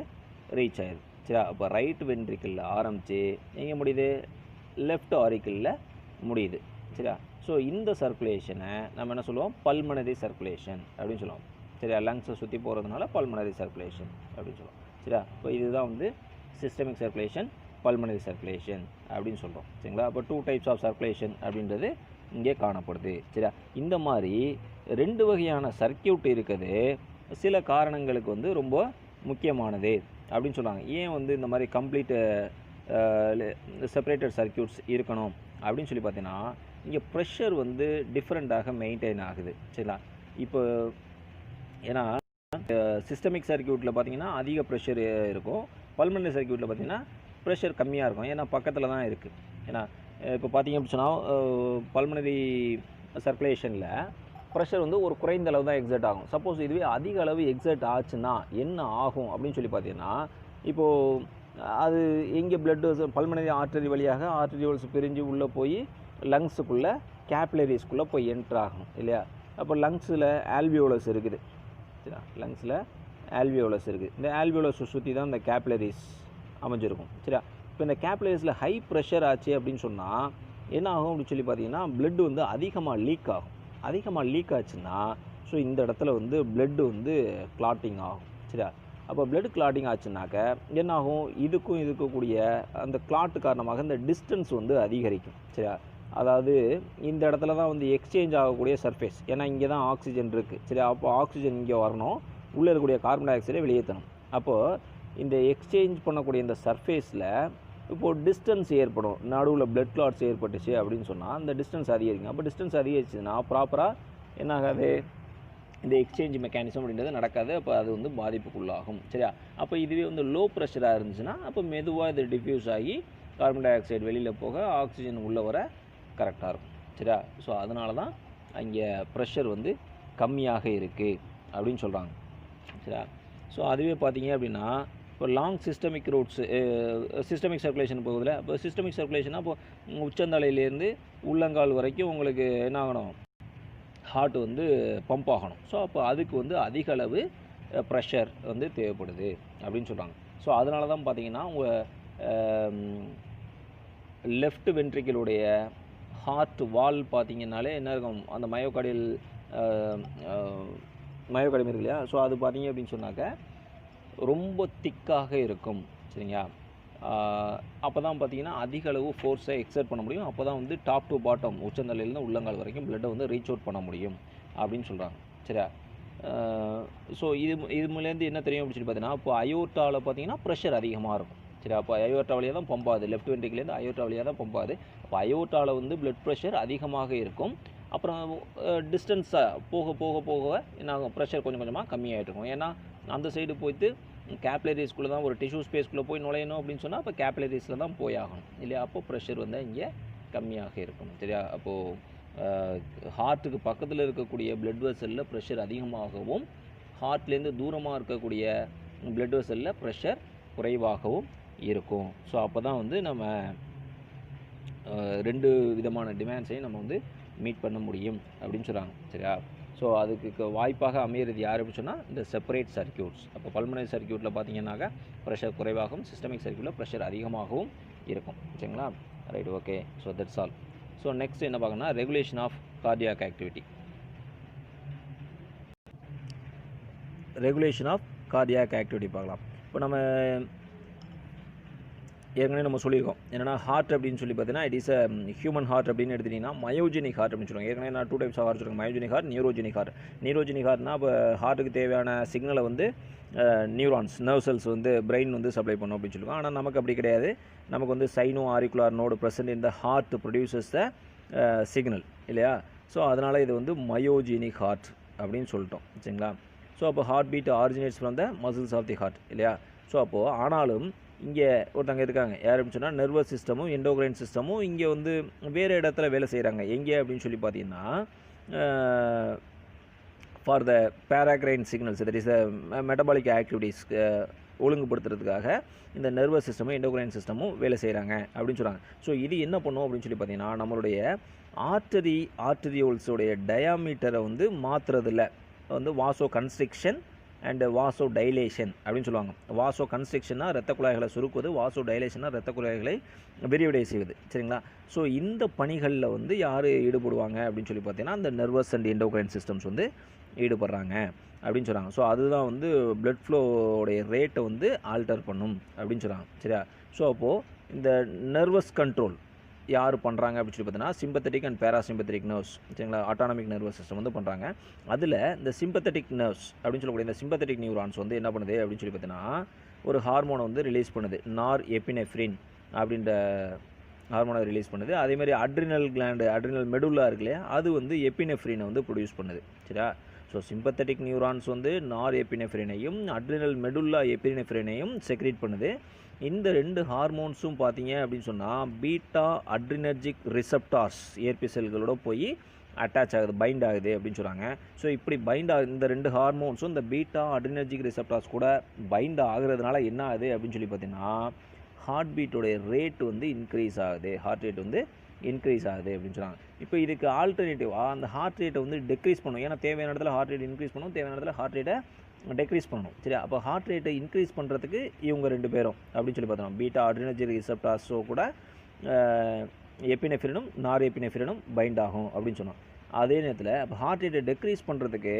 ரீச் ஆயிடுது. சரி, அப்போ ரைட் வென்ட்ரிக்கிளில் ஆரம்பித்து எங்கே முடியுது? லெஃப்ட் ஆரிக்கலில் முடியுது. சரியா? ஸோ இந்த சர்க்குலேஷனை நம்ம என்ன சொல்லுவோம்? பல்மனரி சர்க்குலேஷன் அப்படின்னு சொல்லுவோம். சரியா? லங்ஸை சுற்றி போகிறதுனால பல்மனரி சர்க்குலேஷன் அப்படின்னு சொல்லுவோம். சரியா? இப்போ இதுதான் வந்து சிஸ்டமிக் சர்க்குலேஷன், பல்மனரி சர்க்குலேஷன் அப்படின்னு சொல்கிறோம். சரிங்களா? அப்போ 2 டைப்ஸ் ஆஃப் சர்க்குலேஷன் அப்படின்றது இங்கே காணப்படுது. சரியா? இந்த மாதிரி 2 வகையான சர்க்கியூட் இருக்குது. சில காரணங்களுக்கு வந்து ரொம்ப முக்கியமானது அப்படின்னு சொல்கிறாங்க. ஏன் வந்து இந்த மாதிரி கம்ப்ளீட் செப்பரேட்டட் சர்க்கியூட்ஸ் இருக்கணும் அப்படின்னு சொல்லி பார்த்தீங்கன்னா, இங்கே ப்ரெஷர் வந்து டிஃப்ரெண்ட்டாக மெயின்டைன் ஆகுது. சரிங்களா? இப்போ ஏன்னா சிஸ்டமிக் சர்க்கியூட்டில் பார்த்தீங்கன்னா அதிக ப்ரெஷர் இருக்கும். பல்மனரி சர்க்கியூட்டில் பார்த்தீங்கன்னா ப்ரெஷர் கம்மியாக இருக்கும். ஏன்னா பக்கத்தில் தான் இருக்குது. ஏன்னா இப்போ பார்த்தீங்க அப்படின்னு சொன்னால் பல்மனரி சர்க்குலேஷனில் ப்ரெஷர் வந்து ஒரு குறைந்த அளவு தான் எக்ஸர்ட் ஆகும். சப்போஸ் இதுவே அதிக அளவு எக்ஸர்ட் ஆச்சுன்னா என்ன ஆகும் அப்படின்னு சொல்லி பார்த்தீங்கன்னா, இப்போது அது எங்கே பிளட்டு பல்மனரி ஆர்டரி வழியாக ஆர்டரியோல்ஸ் பிரிஞ்சு உள்ளே போய் லங்ஸுக்குள்ளே கேப்லரிஸ்க்குள்ளே போய் என்ட்ரு ஆகும் இல்லையா? அப்போ லங்ஸில் ஆல்வியோலஸ் இருக்குது. சரியா? லங்ஸில் ஆல்வியோலஸ் இருக்குது. இந்த ஆல்வியோலஸை சுற்றி தான் இந்த கேப்லரிஸ் அமைஞ்சிருக்கும். சரியா? இப்போ இந்த கேப்லரிஸில் ஹை ப்ரெஷர் ஆச்சு அப்படின்னு சொன்னால் என்ன ஆகும் அப்படின்னு சொல்லி பார்த்தீங்கன்னா, பிளட் வந்து அதிகமாக லீக் ஆகும். அதிகமாக லீக் ஆச்சுன்னா ஸோ இந்த இடத்துல வந்து பிளட் வந்து கிளாட்டிங் ஆகும். சரியா? அப்போ பிளட் கிளாட்டிங் ஆச்சுனாக்க என்ன ஆகும்? இதுக்கும் இருக்கக்கூடிய அந்த கிளாட்டு காரணமாக இந்த டிஸ்டன்ஸ் வந்து அதிகரிக்கும். சரியா? அதாவது இந்த இடத்துல தான் வந்து எக்ஸ்சேஞ்ச் ஆகக்கூடிய சர்ஃபேஸ். ஏன்னா இங்கே தான் ஆக்சிஜன் இருக்குது. சரியா? அப்போ ஆக்சிஜன் இங்கே வரணும், உள்ளே இருக்கக்கூடிய கார்பன் டை ஆக்சைடை வெளியேற்றணும். அப்போது இந்த எக்ஸ்சேஞ்ச் பண்ணக்கூடிய இந்த சர்ஃபேஸில் இப்போது டிஸ்டன்ஸ் ஏற்படும். நடுவில் பிளட் கிளாட்ஸ் ஏற்பட்டுச்சு அப்படின்னு சொன்னால் அந்த டிஸ்டன்ஸ் அதிகரிக்கும். அப்போ டிஸ்டன்ஸ் அதிகரிச்சுன்னா ப்ராப்பராக என்ன ஆகாது? இந்த எக்ஸ்சேஞ்ச் மெக்கானிசம் அப்படின்றது நடக்காது. அப்போ அது வந்து பாதிப்புக்குள்ளாகும். சரியா? அப்போ இதுவே வந்து லோ ப்ரெஷராக இருந்துச்சுன்னா அப்போ மெதுவாக இது டிஃப்யூஸ் ஆகி கார்பன் டை ஆக்சைடு வெளியில் போக ஆக்சிஜன் உள்ளே வர கரெக்டாக இருக்கும். சரியா? ஸோ அதனால தான் அங்கே ப்ரெஷர் வந்து கம்மியாக இருக்குது அப்படின்னு சொல்கிறாங்க. சரியா? ஸோ அதுவே பார்த்தீங்க அப்படின்னா இப்போ long systemic routes systemic circulation போகுதுல. இப்போ சிஸ்டமிக் சர்க்குலேஷனாக இப்போ உச்சந்தலையிலேருந்து உள்ளங்கால் வரைக்கும் உங்களுக்கு என்ன ஆகணும்? ஹார்ட் வந்து பம்ப் ஆகணும். ஸோ அப்போ அதுக்கு வந்து அதிக அளவு ப்ரெஷர் வந்து தேவைப்படுது அப்படின்னு சொல்கிறாங்க. ஸோ அதனால தான் பார்த்தீங்கன்னா உங்கள் லெஃப்ட் வென்ட்ரிக்கிளுடைய ஹார்ட் வால் பார்த்தீங்கன்னாலே என்ன இருக்கும்? அந்த மயோகார்டியல் மயோகார்டியம் இருக்கு இல்லையா? ஸோ அது பார்த்தீங்க அப்படின்னு சொன்னாக்க ரொம்ப திக்காக இருக்கும். சரிங்களா? அப்போ தான் பார்த்தீங்கன்னா அதிக அளவு ஃபோர்ஸை எக்ஸர்ட் பண்ண முடியும். அப்போ தான் வந்து டாப் டு பாட்டம் உச்சந்தலையிலேருந்து உள்ளங்கால் வரைக்கும் பிளட்டை வந்து ரீச் அவுட் பண்ண முடியும். அப்படின்னு சொல்கிறாங்க. சரியா? ஸோ இது மூலேருந்து என்ன தெரியும் அப்படின்னு சொல்லி பார்த்தீங்கன்னா, இப்போ அயோர்ட்டாவில் பார்த்தீங்கன்னா ப்ரெஷர் அதிகமாக இருக்கும். சரி, அப்போ அயோர்ட்டா வழியாக தான் பம்பாது, லெஃப்ட் வென்ட்ரிக்கிலேருந்து அயோர்ட்டா வழியாக தான் பம்பாது. அப்போ அயோர்ட்டாவில் வந்து பிளட் ப்ரெஷர் அதிகமாக இருக்கும். அப்புறம் டிஸ்டன்ஸாக போக போக போக என்ன ஆகும், ப்ரெஷர் கொஞ்சம் கொஞ்சமாக கம்மியாகிட்டு இருக்கும். ஏன்னா அந்த சைடு போய்ட்டு கேப்லரிஸ்குள்ளே தான் ஒரு டிஷ்யூ ஸ்பேஸ்க்குள்ளே போய் நுழையணும் அப்படின்னு சொன்னால் அப்போ கேப்லரிஸில் தான் போய் ஆகணும் இல்லையா? அப்போ ப்ரெஷர் வந்து இங்கே கம்மியாக இருக்கும். சரியா? அப்போது ஹார்ட்டுக்கு பக்கத்தில் இருக்கக்கூடிய பிளட் வெசலில் ப்ரெஷர் அதிகமாகவும், ஹார்ட்லேருந்து தூரமாக இருக்கக்கூடிய பிளட் வெசலில் ப்ரெஷர் குறைவாகவும் இருக்கும். ஸோ அப்போ தான் வந்து நம்ம 2 விதமான டிமாண்ட்ஸையும் நம்ம வந்து மீட் பண்ண முடியும் அப்படின்னு சொல்கிறாங்க. சரியா? ஸோ அதுக்கு வாய்ப்பாக அமையிறது யார் அப்படின்னு சொன்னால் இந்த செப்பரேட் சர்க்யூட்ஸ். அப்போ பல்மனரி சர்க்யூட்டில் பார்த்தீங்கன்னாக்கா ப்ரெஷர் குறைவாகவும், சிஸ்டமிக் சர்க்யூட்டில் ப்ரெஷர் அதிகமாகவும் இருக்கும். சரிங்களா? Right, okay. So that's all. So next என்ன பார்க்கணும்னா regulation of cardiac activity. Regulation of cardiac activity பார்க்கலாம். இப்போ நம்ம ஏற்கனவே நம்ம சொல்லியிருக்கோம் என்னென்னா, ஹார்ட் அப்படின்னு சொல்லி பார்த்தீங்கன்னா it is a human heart அப்படின்னு எடுத்துட்டிங்கன்னா மயோஜெனிக் ஹார்ட் அப்படின்னு சொல்லுவாங்க. ஏற்கனவே நான் 2 டைப்ஸ் ஆஃப் ஹார்ட் சொல்லுவாங்க, myogenic heart, neurogenic heart. Neurogenic ஹார்ட்னா இப்போ ஹார்ட்டுக்கு தேவையான சிக்னலை வந்து நியூரான்ஸ், நர்வ் செல்ஸ் வந்து பிரெயின் வந்து சப்ளை பண்ணும் அப்படின்னு சொல்லுவாங்க. ஆனால் நமக்கு அப்படி கிடையாது. நமக்கு வந்து சைனோ ஆரிக்குலார் நோடு ப்ரெசென்ட் இந்த ஹார்ட் ப்ரொடியூசஸ் த சிக்னல் இல்லையா? ஸோ அதனால் இது வந்து மயோஜெனிக் ஹார்ட் அப்படின்னு சொல்லிட்டோம். சரிங்களா? ஸோ அப்போ heart beat originates from the muscles of the heart இல்லையா? ஸோ அப்போது ஆனாலும் இங்கே ஒருத்தங்க இருக்காங்க, யார் அப்படின்னு சொன்னால் நர்வஸ் சிஸ்டமும் எண்டோக்ரைன் சிஸ்டமும் இங்கே வந்து வேறு இடத்துல வேலை செய்கிறாங்க. எங்கே அப்படின்னு சொல்லி பார்த்தீங்கன்னா for the paracrine signals, that is the metabolic activities ஒழுங்குபடுத்துறதுக்காக இந்த நர்வஸ் சிஸ்டமும் எண்டோக்ரைன் சிஸ்டமும் வேலை செய்கிறாங்க அப்படின்னு சொல்கிறாங்க. ஸோ இது என்ன பண்ணும் அப்படின்னு சொல்லி பார்த்தீங்கன்னா நம்மளுடைய ஆர்டரியோல்ஸோடைய டயாமீட்டரை வந்து மாற்றுறதில்ல வந்து வாசோ கன்ஸ்ட்ரிக்ஷன் அண்ட் வாசோ டைலேஷன் அப்படின்னு சொல்லுவாங்க. வாசோ கன்ஸ்ட்ரிக்ஷனாக இரத்த குழாய்களை சுருக்குவது, வாசோ டைலேஷனாக இரத்த குழாய்களை விரிவடை செய்வது. சரிங்களா? ஸோ இந்த பணிகளில் வந்து யார் ஈடுபடுவாங்க அப்படின்னு சொல்லி பார்த்தீங்கன்னா அந்த நர்வஸ் அண்ட் எண்டோக்ரைன் சிஸ்டம்ஸ் வந்து ஈடுபடுறாங்க அப்படின்னு சொல்கிறாங்க. ஸோ அதுதான் வந்து பிளட் ஃப்ளோடைய ரேட்டை வந்து ஆல்டர் பண்ணும் அப்படின்னு சொல்கிறாங்க. சரியா? ஸோ அப்போது இந்த நர்வஸ் கண்ட்ரோல் யார் பண்ணுறாங்க அப்படின்னு சொல்லி பார்த்தீங்கன்னா சிம்பத்தட்டிக் அண்ட் பேராசிம்பத்தட்டிக் நர்வ்ஸ். சரிங்களா? ஆட்டானமிக் நர்வஸ் சிஸ்டம் வந்து பண்ணுறாங்க. அதில் இந்த சிம்பத்தட்டிக் நர்வ்ஸ் அப்படின்னு சொல்லக்கூடிய இந்த சிம்பத்தட்டிக் நியூரான்ஸ் வந்து என்ன பண்ணுது அப்படின்னு சொல்லி பார்த்தீங்கன்னா ஒரு ஹார்மோனை வந்து ரிலீஸ் பண்ணுது, நார் எபினெஃப்ரின் அப்படின்ற ஹார்மோனை ரிலீஸ் பண்ணுது. அதேமாதிரி அட்ரினல் கிளாண்டு, அட்ரினல் மெடுல்லா இருக்கு இல்லையா, அது வந்து எபினெஃப்ரினை வந்து ப்ரொடியூஸ் பண்ணுது. சரியா? ஸோ சிம்பத்தட்டிக் நியூரான்ஸ் வந்து நார் எபினெஃப்ரினையும் அட்ரினல் மெடுல்லா எபினெஃப்ரினையும் செக்ரேட் பண்ணுது. இந்த 2 ஹார்மோன்ஸும் பார்த்தீங்க அப்படின்னு சொன்னால் பீட்டா அட்ரினர்ஜிக் ரிசப்டார்ஸ் ஏற்பி செல்களோட போய் அட்டாச் ஆகுது, பைண்ட் ஆகுது அப்படின்னு சொல்கிறாங்க. ஸோ இப்படி பைண்ட் ஆகுது இந்த 2 ஹார்மோன்ஸும் இந்த பீட்டா அட்ரினர்ஜிக் ரிசப்டார்ஸ் கூட பைண்ட் ஆகுறதுனால என்ன ஆகுது அப்படின்னு சொல்லி பார்த்தீங்கன்னா ஹார்ட் பீட்டோடைய ரேட் வந்து இன்க்ரீஸ் ஆகுது, ஹார்ட் ரேட் வந்து இன்க்ரீஸ் ஆகுது அப்படின்னு சொல்கிறாங்க. இப்போ இதுக்கு ஆல்டர்னேட்டிவாக அந்த ஹார்ட் ரேட்டை வந்து டெக்ரீஸ் பண்ணும். ஏன்னா தேவையான இடத்துல ஹார்ட் ரேட் இன்க்ரீஸ் பண்ணும், தேவையான இடத்துல ஹார்ட் ரேட்டை டெக்ரீஸ் பண்ணணும். சரியா? அப்போ ஹார்ட் ரேட்டை இன்க்ரீஸ் பண்ணுறதுக்கு இவங்க 2 பேரும் அப்படின்னு சொல்லி பார்த்தோம், பீட்டா அட்ரினர்ஜிக் ரிசப்டார்ஸோ கூட எபினெஃப்ரினும் நார் எபினெஃப்ரினும் பைண்ட் ஆகும் அப்படின்னு சொன்னோம். அதே நேரத்தில் அப்போ ஹார்ட் ரேட்டை டெக்ரீஸ் பண்ணுறதுக்கு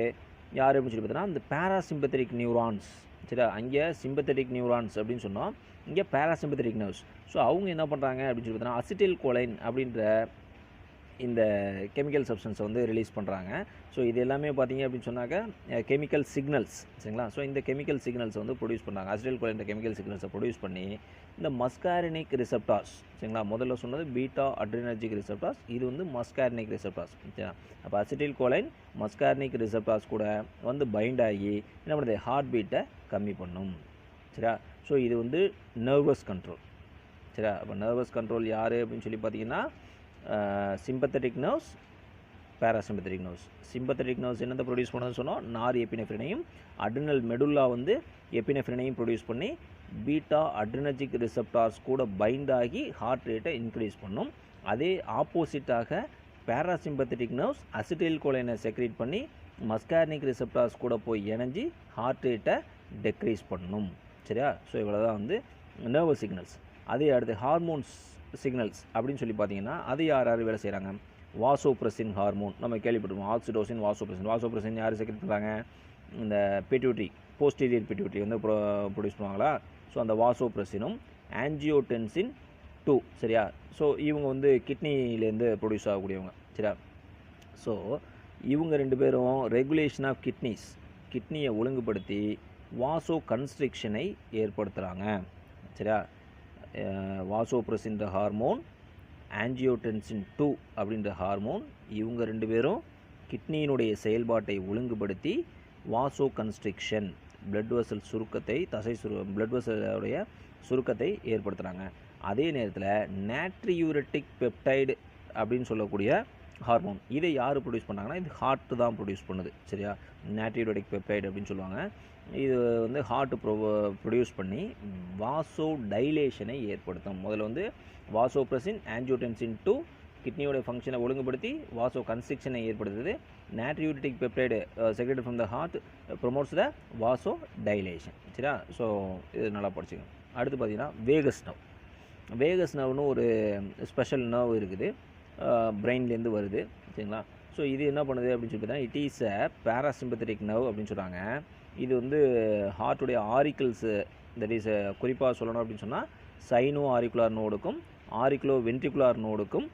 யார் அப்படின்னு சொல்லி பார்த்தோன்னா இந்த பேராசிம்பத்தட்டிக் நியூரான்ஸ். சரியா? அங்கே சிம்பத்தட்டிக் நியூரான்ஸ் அப்படின்னு சொன்னோம், இங்கே பேராசிம்பத்தட்டிக் நர்வ்ஸ். ஸோ அவங்க என்ன பண்ணுறாங்க அப்படின்னு சொல்லி பார்த்தோன்னா அசிட்டில் கோலைன் அப்படின்ற இந்த கெமிக்கல் சப்ஸ்டன்ஸை வந்து ரிலீஸ் பண்ணுறாங்க. ஸோ இது எல்லாமே பார்த்தீங்க அப்படின்னு சொன்னாக்க கெமிக்கல் சிக்னல்ஸ். சரிங்களா? ஸோ இந்த கெமிக்கல் சிக்னல்ஸை வந்து ப்ரொடியூஸ் பண்ணுறாங்க. அசிட்டில் கோலைன் கெமிக்கல் சிக்னல்ஸை ப்ரொடியூஸ் பண்ணி இந்த மஸ்காரினிக் ரிசப்டார்ஸ். சரிங்களா? முதல்ல சொன்னது பீட்டா அட்ரினர்ஜிக் ரிசப்டார்ஸ், இது வந்து மஸ்காரினிக் ரிசப்டார்ஸ். சரிங்களா? அப்போ அசிட்டில் கோலைன் மஸ்காரினிக் ரிசப்டார்ஸ் கூட வந்து பைண்ட் ஆகி என்ன பண்ணுது, ஹார்ட் பீட்டை கம்மி பண்ணும். சரியா? ஸோ இது வந்து நர்வஸ் கண்ட்ரோல். சரியா? அப்போ நர்வஸ் கண்ட்ரோல் யார் அப்படின்னு சொல்லி பார்த்தீங்கன்னா sympathetic nerves, parasympathetic nerves. Sympathetic nerves என்னத்தை ப்ரொடியூஸ் பண்ணணும்னு சொன்னோம், நார் எபினெஃப்ரினையும் அட்ரினல் மெடுல்லா வந்து எபினெஃப்ரினையும் ப்ரொடியூஸ் பண்ணி பீட்டா அட்ரினர்ஜிக் ரிசப்டார்ஸ் கூட பைண்ட் ஆகி ஹார்ட் ரேட்டை இன்க்ரீஸ் பண்ணும். அதே ஆப்போசிட்டாக பேராசிம்பத்தட்டிக் நர்வ்ஸ் அசிட்டில் கோலைனை செக்ரேட் பண்ணி மஸ்காரினிக் ரிசப்டார்ஸ் கூட போய் இணைஞ்சி ஹார்ட் ரேட்டை டெக்ரீஸ் பண்ணணும். சரியா? ஸோ இவ்வளோ தான் வந்து நர்வஸ் சிக்னல்ஸ். அதே அடுத்து ஹார்மோன்ஸ் சிக்னல்ஸ் அப்படின்னு சொல்லி பார்த்தீங்கன்னா அது யார் வேலை செய்கிறாங்க, வாசோப்ரெசின் ஹார்மோன் நம்ம கேள்விப்பட்டிருக்கோம், ஆக்சிடோசின், வாசோப்ரெசின். வாசோப்ரெசின் யார் செக்ரேட் பண்ணுறாங்க, இந்த பிட்யூட்ரி, போஸ்டீரியர் பிட்யூட்ரி வந்து ப்ரொடியூஸ் பண்ணுவாங்களா. ஸோ அந்த வாசோப்ரெசினும் ஆன்ஜியோடென்சின் 2. சரியா? ஸோ இவங்க வந்து கிட்னிலேருந்து ப்ரொடியூஸ் ஆகக்கூடியவங்க. சரியா? ஸோ இவங்க 2 பேரும் ரெகுலேஷன் ஆஃப் கிட்னியை ஒழுங்குபடுத்தி வாசோ கன்ஸ்ட்ரிக்ஷனை ஏற்படுத்துகிறாங்க. சரியா? வாசோப்ரெசின்ற ஹார்மோன், ஆஞ்சியோடென்சின் 2 அப்படின்ற ஹார்மோன், இவங்க 2 பேரும் கிட்னியினுடைய செயல்பாட்டை ஒழுங்குபடுத்தி வாசோ கன்ஸ்ட்ரிக்ஷன், பிளட் வெசல் சுருக்கத்தை, பிளட் வெசலுடைய சுருக்கத்தை ஏற்படுத்துகிறாங்க. அதே நேரத்தில் நாட்ரியூரெட்டிக் பெப்டைடு அப்படின்னு சொல்லக்கூடிய ஹார்மோன், இதை யார் ப்ரொடியூஸ் பண்ணாங்கன்னா இது ஹார்ட்டு தான் ப்ரொடியூஸ் பண்ணுது. சரியா? நாட்ரியூரெட்டிக் பெப்டைடு அப்படின்னு சொல்லுவாங்க. இது வந்து ஹார்ட் ப்ரொடியூஸ் பண்ணி வாசோ டைலேஷனை ஏற்படுத்தும். முதல்ல வந்து வாசோப்ரெசின், ஆஞ்சியோடென்சின் 2 கிட்னியோட ஃபங்க்ஷனை ஒழுங்குபடுத்தி வாசோ கன்ஸ்ட்ரிக்ஷனை ஏற்படுத்துது. Natriuretic peptide secreted from the heart promotes the vasodilation. சரியா? ஸோ இது நல்லா படிச்சுக்கோங்க. அடுத்து பார்த்தீங்கன்னா வேகஸ் நர்வ்னு ஒரு ஸ்பெஷல் நர்வ் இருக்குது, பிரெயின்லேருந்து வருது. சரிங்களா? ஸோ இது என்ன பண்ணுது அப்படின்னு சொல்லி பார்த்தீங்கன்னா, it is a parasympathetic nerve அப்படின்னு சொல்கிறாங்க. இது வந்து ஹார்ட்டுடைய ஆரிக்கிள்ஸு, தட் இஸ் குறிப்பாக சொல்லணும் அப்படின்னு சொன்னால் சைனோ ஆரிக்குலார் நோடுக்கும் ஆரிக்குலோ வென்ட்ரிகுலார் நோடுக்கும்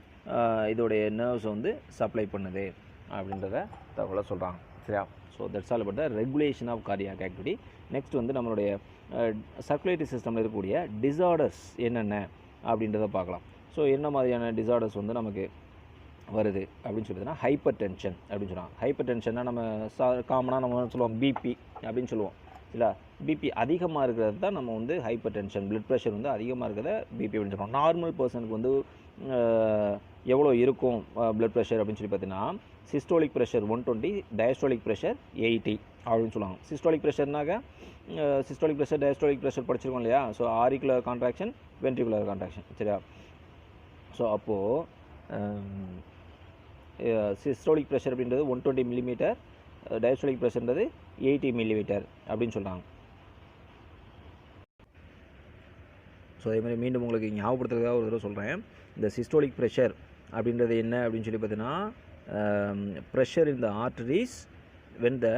இதோடைய நர்வ்ஸை வந்து சப்ளை பண்ணுது அப்படின்றத தகவலை சொல்கிறாங்க. சரியா? So that's all about the regulation of cardiac activity. Next வந்து நம்மளுடைய சர்க்குலேட்டரி சிஸ்டமில் இருக்கக்கூடிய டிஸார்டர்ஸ் என்னென்ன அப்படின்றத பார்க்கலாம். ஸோ என்ன மாதிரியான டிஸார்டர்ஸ் வந்து நமக்கு வருது அப்படின்னு சொல்லிட்டுனா ஹைப்பர் டென்ஷன் அப்படின்னு சொல்லுவாங்க. ஹைப்பர் டென்ஷன்னா நம்ம காமனாக நம்ம சொல்லுவோம் பிபி அப்படின்னு சொல்லுவோம். இல்லை, பிபி அதிகமாக இருக்கிறது தான் நம்ம வந்து ஹைப்பர் டென்ஷன், பிளட் ப்ரெஷர் வந்து அதிகமாக இருக்கிறத பிபி அப்படின்னு சொல்லுவோம். நார்மல் பர்சனுக்கு வந்து எவ்வளோ இருக்கும் பிளட் ப்ரெஷர் அப்படின்னு சொல்லி பார்த்தீங்கன்னா, சிஸ்டோலிக் ப்ரெஷர் 120, டயஸ்டோலிக் ப்ரெஷர் 80 அப்படின்னு சொல்லுவாங்க. சிஸ்டோலிக் ப்ரெஷர்னாக்க சிஸ்டோலிக் ப்ரெஷர், டயஸ்டோலிக் ப்ரெஷர் படிச்சிருக்கோம் இல்லையா? So auricular contraction, ventricular contraction. சரியா? ஸோ அப்போது சிஸ்டோலிக் ப்ரெஷர் அப்படின்றது 120 மில்லிமீட்டர், டயஸ்டோலிக் ப்ரெஷர்ன்றது 80 மில்லிமீட்டர் அப்படின்னு சொல்கிறாங்க. ஸோ அதே மாதிரி மீண்டும் உங்களுக்கு ஞாபகப்படுத்துறதுக்காக ஒரு தடவை சொல்கிறேன். இந்த சிஸ்டோலிக் ப்ரெஷர் அப்படின்றது என்ன அப்படின்னு சொல்லி பார்த்தீங்கன்னா, pressure in the arteries when the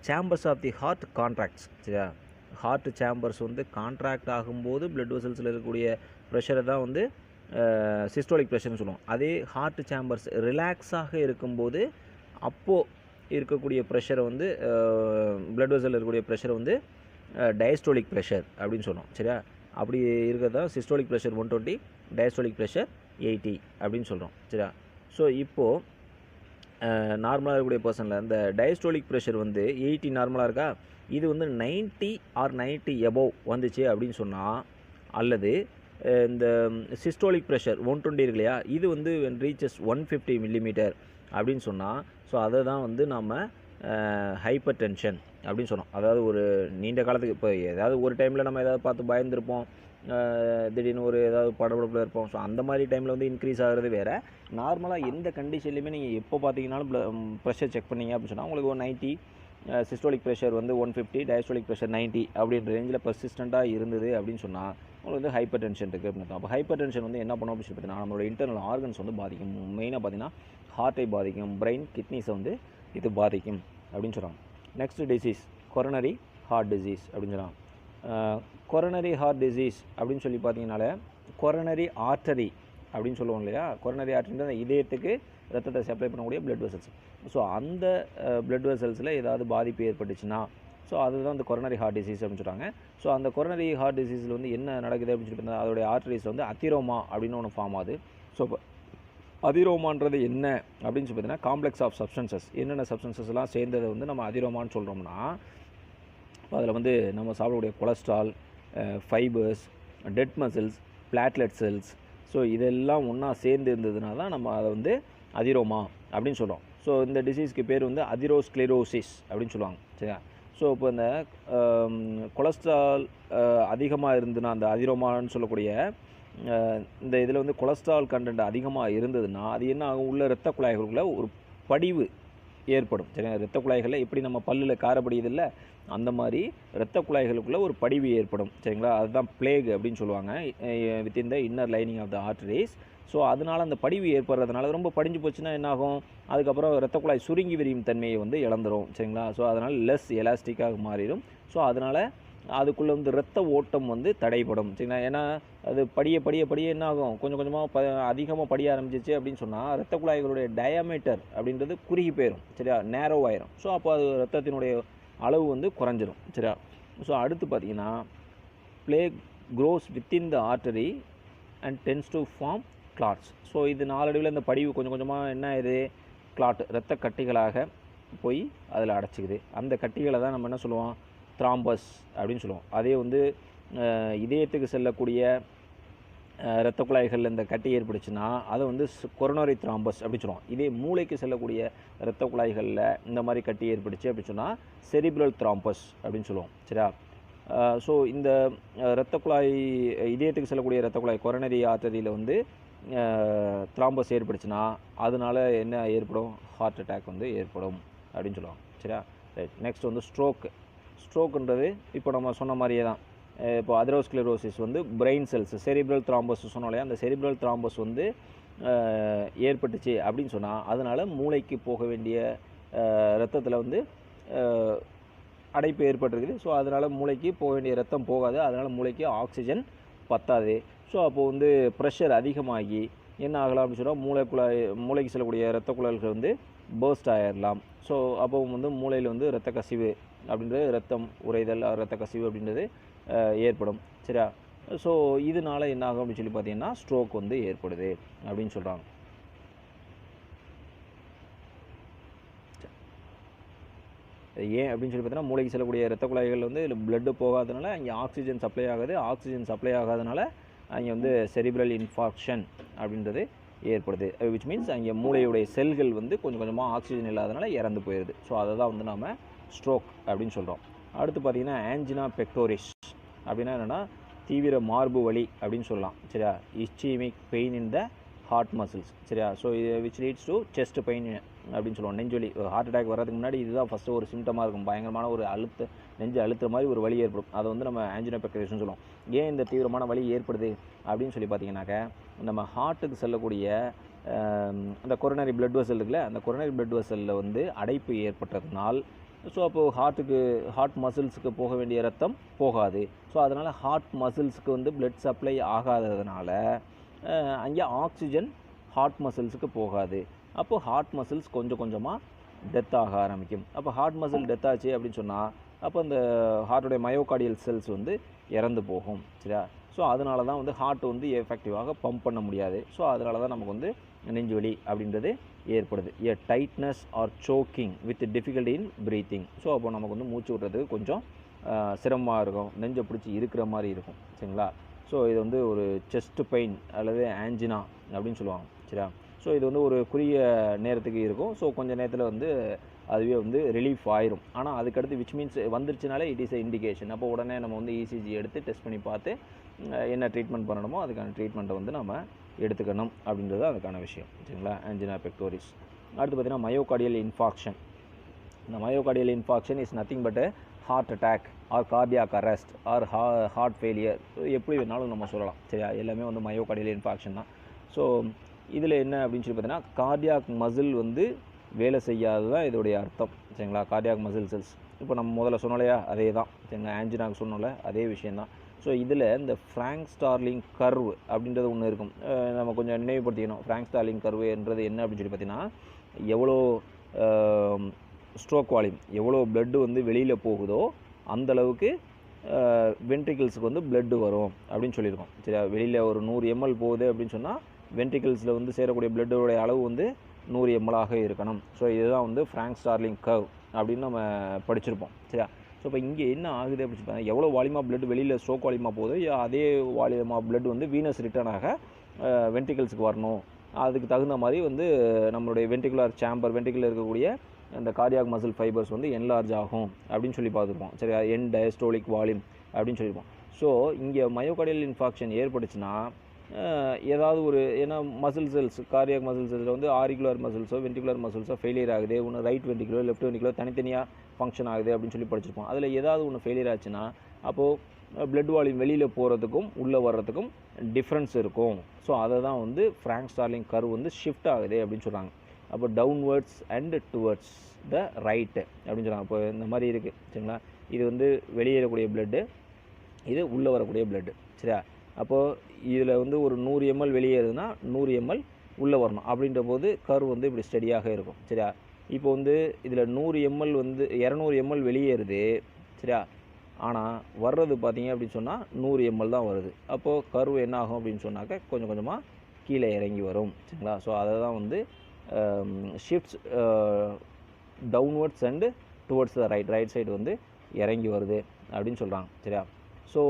chambers of the heart contracts. சரியா? ஹார்ட் சேம்பர்ஸ் வந்து கான்ட்ராக்ட் ஆகும்போது பிளட் வெசல்ஸில் இருக்கக்கூடிய ப்ரெஷரை தான் வந்து சிஸ்டோலிக் ப்ரெஷர்னு சொல்லுவோம். அதே ஹார்ட் சேம்பர்ஸ் ரிலாக்ஸாக இருக்கும்போது அப்போது இருக்கக்கூடிய ப்ரெஷரை வந்து பிளட் வெசலில் இருக்கக்கூடிய ப்ரெஷரை வந்து டயஸ்டோலிக் ப்ரெஷர் அப்படின்னு சொல்லுவோம். சரியா? அப்படி இருக்கிறது தான் சிஸ்டோலிக் ப்ரெஷர் 120, டயஸ்டோலிக் ப்ரெஷர் 80 அப்படின்னு சொல்கிறோம். சரியா? ஸோ இப்போது நார்மலாக இருக்கக்கூடிய பர்சனில் இந்த டயஸ்டோலிக் ப்ரெஷர் வந்து 80 நார்மலாக இருக்கா, இது வந்து 90 ஆர் 90 எபோவ் வந்துச்சு அப்படின்னு சொன்னால், அல்லது இந்த சிஸ்டோலிக் ப்ரெஷர் 120 இருக்கு இல்லையா, இது வந்து ரீச்சஸ் 150 மில்லிமீட்டர் அப்படின்னு சொன்னால், ஸோ அதை தான் வந்து நம்ம ஹைப்பர் டென்ஷன் அப்படின்னு சொன்னோம். அதாவது ஒரு நீண்ட காலத்துக்கு இப்போ ஏதாவது ஒரு டைமில் நம்ம ஏதாவது பார்த்து பயந்துருப்போம், திடீர்னு ஒரு ஏதாவது படபடப்பில் இருப்போம். ஸோ அந்த மாதிரி டைமில் வந்து இன்க்ரீஸ் ஆகிறது வேறு. நார்மலாக எந்த கண்டிஷன்லையுமே நீங்கள் எப்போ பார்த்தீங்கன்னாலும் ப்ரெஷர் செக் பண்ணிங்க அப்படின்னு சொன்னால் உங்களுக்கு ஒரு 90, சிஸ்டோலிக் ப்ரெஷர் வந்து 150, டயஸ்டோலிக் ப்ரெஷர் 90 அப்படின்ற ரேஞ்சில் பர்சிஸ்டண்ட்டாக இருந்தது அப்படின்னு சொன்னால் உங்களுக்கு வந்து ஹைப்பர் டென்ஷன் இருக்குது அப்படின்னு. அப்போ ஹைப்பர் டென்ஷன் வந்து என்ன பண்ணும் அப்படின்னு சொல்லி பார்த்தீங்கன்னா, நம்மளோட இன்டர்னல் ஆர்கன்ஸ் வந்து பாதிக்கும். மெயினாக பார்த்தீங்கன்னா ஹார்ட்டை பாதிக்கும், பிரெயின், கிட்னிஸை வந்து இது பாதிக்கும் அப்படின்னு சொல்கிறாங்க. Next disease coronary heart disease அப்படின்னு சொல்கிறாங்க. கொரோனரி ஹார்ட் டிசீஸ் அப்படின்னு சொல்லி பார்த்தீங்கன்னாலே கொரோனரி ஆர்டரி அப்படின்னு சொல்லுவோம் இல்லையா? கொரோனரி ஆர்டரின்றது இதயத்துக்கு ரத்தத்தை சப்ளை பண்ணக்கூடிய பிளட் வெசல்ஸ். ஸோ அந்த பிளட் வெசல்ஸில் ஏதாவது பாதிப்பு ஏற்பட்டுச்சுன்னா, ஸோ அதுதான் இந்த கொரோனரி ஹார்ட் டிசீஸ் அப்படின்னு சொல்கிறாங்க. ஸோ அந்த கொரோனரி ஹார்ட் டிசீஸில் வந்து என்ன நடக்குது அப்படின்னு சொல்லி பார்த்தீங்கன்னா, அதோடைய ஆர்டரிஸில் வந்து அதிரோமா அப்படின்னு ஒன்று ஃபார்ம் ஆகுது. ஸோ அதிரோமான்றது என்ன அப்படின்னு சொல்லி பார்த்தீங்கன்னா, காம்ப்ளெக்ஸ் ஆஃப் சப்ஸ்டன்சஸ், என்னென்ன சப்ஸ்டன்சஸ்லாம் சேர்ந்ததை வந்து நம்ம அதிரோமான்னு சொல்கிறோம்னா, அதில் வந்து நம்ம சாப்பிடக்கூடிய cholesterol, fibres, dead muscles, platelet cells, so இதெல்லாம் ஒன்றா சேர்ந்து இருந்ததுனால தான் நம்ம அதை வந்து அதிரோமா அப்படின்னு சொல்கிறோம். ஸோ இந்த டிசீஸ்க்கு பேர் வந்து அதிரோஸ்க்ளெரோசிஸ் அப்படின்னு சொல்லுவாங்க. சரியா? ஸோ இப்போ இந்த கொலஸ்ட்ரால் அதிகமாக இருந்ததுன்னா, அந்த அதிரோமான்னு சொல்லக்கூடிய இந்த இதில் வந்து கொலஸ்ட்ரால் கண்டென்ட் அதிகமாக இருந்ததுன்னா அது என்ன ஆகும், உள்ள இரத்த குழாய்களுக்குள்ள ஒரு படிவு ஏற்படும். சரிங்களா? இரத்த குழாய்களில் எப்படி நம்ம பல்லில் காரப்படியுது இல்லை, அந்த மாதிரி இரத்த குழாய்களுக்குள்ளே ஒரு படிவு ஏற்படும். சரிங்களா? அதுதான் பிளேக் அப்படின்னு சொல்லுவாங்க, within the inner lining of the arteries. So அதனால் அந்த படிவு ஏற்படுறதுனால ரொம்ப படிஞ்சு போச்சுன்னா என்னாகும், அதுக்கப்புறம் இரத்த குழாய் சுருங்கி விரியும் தன்மையை வந்து இழந்துடும். சரிங்களா? ஸோ அதனால் லெஸ் எலாஸ்டிக்காக மாறிடும். ஸோ அதனால் அதுக்குள்ளே வந்து இரத்த ஓட்டம் வந்து தடைப்படும் சரிங்களா. ஏன்னா அது படிய என்ன ஆகும், கொஞ்சம் கொஞ்சமாக அதிகமாக படிய ஆரம்பிச்சிச்சு அப்படின்னு சொன்னால் இரத்த குழாய்களுடைய டயாமீட்டர் அப்படின்றது குறுகி போயிடும் சரியா, நேரோ ஆயிரும். ஸோ அப்போ அது ரத்தத்தினுடைய அளவு வந்து குறைஞ்சிரும் சரியா. ஸோ அடுத்து பார்த்தீங்கன்னா plaque grows within the artery and tends to form clots. So இது நாளடைவில் இந்த படிவு கொஞ்சம் கொஞ்சமாக என்ன ஆயிடுது, கிளாட் இரத்த கட்டிகளாக போய் அதில் அடைச்சிக்குது. அந்த கட்டிகளை தான் நம்ம என்ன சொல்லுவோம், த்ராம்பஸ் அப்படின்னு சொல்லுவோம். அதே வந்து இதயத்துக்கு செல்லக்கூடிய இரத்த குழாய்களில் இந்த கட்டி ஏற்படுச்சுன்னா அதை வந்து கொரோனரி த்ராம்பஸ் அப்படின்னு சொல்லுவோம். இதே மூளைக்கு செல்லக்கூடிய இரத்த குழாய்களில் இந்த மாதிரி கட்டி ஏற்படுச்சு அப்படின்னு சொன்னால் செரிப்ரல் த்ராம்பஸ் அப்படின்னு சொல்லுவோம் சரியா. ஸோ இந்த இரத்த குழாய் இதயத்துக்கு செல்லக்கூடிய இரத்த குழாய் கொரோனரி ஆர்டரியில் வந்து த்ராம்பஸ் ஏற்படுச்சுன்னா அதனால என்ன ஏற்படும், ஹார்ட் அட்டாக் வந்து ஏற்படும் அப்படின்னு சொல்லுவாங்க சரியா. ரைட், நெக்ஸ்ட் வந்து ஸ்ட்ரோக்குன்றது இப்போ நம்ம சொன்ன மாதிரியே தான். இப்போ அதெரோஸ்க்ளரோசிஸ் வந்து பிரெயின் செல்ஸ் செரிப்ரல் த்ராம்பஸ் சொன்னோம் இல்லையா, அந்த செரிப்ரல் த்ராம்பஸ் வந்து ஏற்பட்டுச்சு அப்படின்னு சொன்னால் அதனால் மூளைக்கு போக வேண்டிய இரத்தத்தில் வந்து அடைப்பு ஏற்பட்டிருக்குது. ஸோ அதனால் மூளைக்கு போக வேண்டிய ரத்தம் போகாது, அதனால் மூளைக்கு ஆக்சிஜன் பத்தாது. ஸோ அப்போது வந்து ப்ரெஷர் அதிகமாகி என்ன ஆகலாம் அப்படின்னு சொன்னால் மூளைக்கு செல்லக்கூடிய இரத்த குழல்கள் வந்து பர்ஸ்ட் ஆகிடலாம். ஸோ அப்போ வந்து மூளையில் வந்து இரத்த கசிவு அப்படின்றது, இரத்தம் உறைதல் இரத்த கசிவு அப்படின்றது ஏற்படும் சரியா. ஸோ இதனால என்ன ஆகும் அப்படின்னு சொல்லி பார்த்தீங்கன்னா ஸ்ட்ரோக் வந்து ஏற்படுது அப்படின்னு சொல்கிறாங்க. ஏன் அப்படின்னு சொல்லி பார்த்தீங்கன்னா மூளைக்கு செல்லக்கூடிய இரத்த குழாய்கள் வந்து பிளட்டு போகாதனால அங்கே ஆக்சிஜன் சப்ளை ஆகாது, ஆக்சிஜன் சப்ளை ஆகாதனால அங்கே வந்து செரிப்ரல் இன்ஃபார்க்ஷன் அப்படின்றது ஏற்படுது. விச் மீன்ஸ் அங்கே மூளையுடைய செல்கள் வந்து கொஞ்சம் கொஞ்சமாக ஆக்சிஜன் இல்லாதனால இறந்து போயிடுது. ஸோ அதை தான் வந்து நாம் ஸ்ட்ரோக் அப்படின்னு சொல்கிறோம். அடுத்து பார்த்திங்கன்னா ஆஞ்சினா பெக்டோரிஸ் அப்படின்னா என்னென்னா தீவிர மார்பு வலி அப்படின்னு சொல்லலாம் சரியா. Ischaemic pain in the heart muscles சரியா. So which leads to chest pain அப்படின்னு சொல்லுவோம். நெஞ்சொலி, ஹார்ட் அட்டாக் வர்றதுக்கு முன்னாடி இதுதான் ஃபஸ்ட்டு ஒரு சிம்டமாக இருக்கும், பயங்கரமான ஒரு நெஞ்சு அழுத்துற மாதிரி ஒரு வலி ஏற்படும். அதை வந்து நம்ம ஆஞ்சினா பெக்டோரிஸ்னு சொல்லுவோம். ஏன் இந்த தீவிரமான வலி ஏற்படுது அப்படின்னு சொல்லி பார்த்தீங்கன்னாக்க நம்ம ஹார்ட்டுக்கு செல்லக்கூடிய அந்த கொரோனரி பிளட் வெசல் இருக்குல்ல, அந்த கொரோனரி பிளட் வெசலில் வந்து அடைப்பு ஏற்பட்டதுனால் ஸோ அப்போது ஹார்ட் மசில்ஸுக்கு போக வேண்டிய ரத்தம் போகாது. ஸோ அதனால் ஹார்ட் மசில்ஸுக்கு வந்து பிளட் சப்ளை ஆகாததுனால அங்கே ஆக்சிஜன் ஹார்ட் மசில்ஸுக்கு போகாது. அப்போது ஹார்ட் மசில்ஸ் கொஞ்சம் கொஞ்சமாக டெத் ஆக ஆரம்பிக்கும். அப்போ ஹார்ட் மசில் டெத் ஆச்சு அப்படின்னு சொன்னால் அப்போ அந்த ஹார்ட்டுடைய மயோகார்டியல் செல்ஸ் வந்து இறந்து போகும் சரியா. ஸோ அதனால தான் வந்து ஹார்ட் வந்து எஃபெக்டிவாக பம்ப் பண்ண முடியாது. ஸோ அதனால தான் நமக்கு வந்து நெஞ்சுவலி அப்படின்றது ஏற்படுது. A tightness or choking with difficult in breathing. So அப்போ நமக்கு வந்து மூச்சு விடுறதுக்கு கொஞ்சம் சிரமமாக இருக்கும், நெஞ்சை பிடிச்சி இருக்கிற மாதிரி இருக்கும் சரிங்களா. ஸோ இது வந்து ஒரு செஸ்ட் பெயின் அல்லது ஆஞ்சினா அப்படின்னு சொல்லுவாங்க சரியா. ஸோ இது வந்து ஒரு குறுகிய நேரத்துக்கு இருக்கும். ஸோ கொஞ்சம் நேரத்தில் வந்து அதுவே வந்து ரிலீஃப் ஆயிரும். ஆனால் அதுக்கடுத்து விச் மீன்ஸ் வந்துருச்சுனாலே இட் இஸ் எ இண்டிகேஷன். அப்போ உடனே நம்ம வந்து இசிஜி எடுத்து டெஸ்ட் பண்ணி பார்த்து என்ன ட்ரீட்மெண்ட் பண்ணணுமோ அதுக்கான ட்ரீட்மெண்ட்டை வந்து நம்ம எடுத்துக்கணும் அப்படின்றது அதுக்கான விஷயம் சரிங்களா. Angina pectoris. அடுத்து பார்த்திங்கன்னா மயோகார்டியல் இன்ஃபார்க்ஷன். இந்த myocardial infarction is nothing but heart attack or cardiac arrest or heart failure, எப்படி வேணாலும் நம்ம சொல்லலாம் சரியா. எல்லாமே வந்து மயோகார்டியல் இன்ஃபார்க்ஷன் தான். ஸோ இதில் என்ன அப்படின்னு சொல்லி பார்த்தீங்கன்னா கார்டியாக் மசில் வந்து வேலை செய்யாது தான் இதோடைய அர்த்தம் சரிங்களா. கார்டியாக் மசில் செல்ஸ் இப்போ நம்ம முதல்ல சொன்னோலையா அதே தான் சரிங்களா, ஆஞ்சினாக்கு சொன்னோம்ல அதே விஷயந்தான். ஸோ இதில் இந்த ஃப்ராங்க் ஸ்டார்லிங் கர்வ் அப்படின்றது ஒன்று இருக்கும், நம்ம கொஞ்சம் நினைவுபடுத்திக்கணும். ஃப்ராங்க் ஸ்டார்லிங் கர்வுன்றது என்ன அப்படின்னு சொல்லி பார்த்தீங்கன்னா எவ்வளோ ஸ்ட்ரோக் வால்யூம், எவ்வளோ பிளட்டு வந்து வெளியில் போகுதோ அந்தளவுக்கு வென்ட்ரிகிள்ஸுக்கு வந்து பிளட்டு வரும் அப்படின்னு சொல்லியிருக்கோம் சரியா. வெளியில் ஒரு 100 ml போகுது அப்படின்னு சொன்னால் வென்ட்ரிகிள்ஸில் வந்து சேரக்கூடிய பிளட்டோடைய அளவு வந்து 100 ml இருக்கணும். ஸோ இதுதான் வந்து ஃப்ராங்க் ஸ்டார்லிங் கர்வ் அப்படின்னு நம்ம படிச்சிருப்போம் சரியா. ஸோ இப்போ இங்கே என்ன ஆகுது அப்படின்னு சொல்லி எவ்வளோ வால்யூமாக பிளட் வெளியில் ஸ்ட்ரோக் வால்யூமாக போகுது, அதே வால்யூமாக பிளட் வந்து வீனஸ் ரிட்டர்னாக வென்ட்ரிகிள்ஸுக்கு வரணும். அதுக்கு தகுந்த மாதிரி வந்து நம்மளுடைய வென்ட்ரிகுலர் சேம்பர், வென்ட்ரிகுலர் இருக்கக்கூடிய அந்த கார்டியாக் மசில் ஃபைபர்ஸ் வந்து என்லார்ஜ் ஆகும் அப்படின்னு சொல்லி பார்த்துருப்போம் சரியா. என் டயஸ்டோலிக் வால்யூம் அப்படின்னு சொல்லியிருப்போம். ஸோ இங்கே மயோகார்டியல் இன்ஃபார்க்ஷன் ஏற்பட்டுச்சுன்னா ஏதாவது ஒரு ஏன்னா மசில் செல்ஸ் கார்டியாக் மசில் செல்ஸில் வந்து ஆரிகுலர் மசில்ஸோ வென்ட்ரிகுலர் மசில்ஸோ ஃபெயிலியர் ஆகுது, ஒன்று ரைட் வென்ட்ரிகுலோ லெஃப்ட் வென்ட்ரிகுலோ தனித்தனியாக ஃபங்க்ஷன் ஆகுது அப்படின்னு சொல்லி படிச்சிருப்போம். அதில் ஏதாவது ஒன்று ஃபெயிலியர் ஆச்சுன்னா அப்போது பிளட் வால்யூம் வெளியில் போகிறதுக்கும் உள்ளே வர்றதுக்கும் டிஃப்ரென்ஸ் இருக்கும். ஸோ அதை தான் வந்து ஃப்ராங்க் ஸ்டார்லிங் கர்வ் வந்து ஷிஃப்ட் ஆகுது அப்படின்னு சொல்கிறாங்க. அப்போ downwards and towards the right அப்படின்னு சொல்கிறாங்க. இப்போ இந்த மாதிரி இருக்குது சரிங்களா. இது வந்து வெளியேறக்கூடிய பிளட்டு, இது உள்ளே வரக்கூடிய பிளட்டு சரியா. அப்போது இதில் வந்து ஒரு 100 ml வெளியேறுதுன்னா 100 ml உள்ளே வரணும். அப்படின்ற போது கர்வ் வந்து இப்படி ஸ்டடியாக இருக்கும் சரியா. இப்போ வந்து இதில் 100 ml வந்து 200 ml வெளியேறுது சரியா. ஆனால் வர்றது பார்த்தீங்க அப்படின்னு சொன்னால் 100 ml தான் வருது. அப்போது கர்வ் என்ன ஆகும் அப்படின்னு சொன்னாக்க கொஞ்சம் கொஞ்சமாக கீழே இறங்கி வரும் சரிங்களா. ஸோ அதை தான் வந்து shifts downwards and towards the right side வந்து இறங்கி வருது அப்படின்னு சொல்கிறாங்க சரியா. ஸோ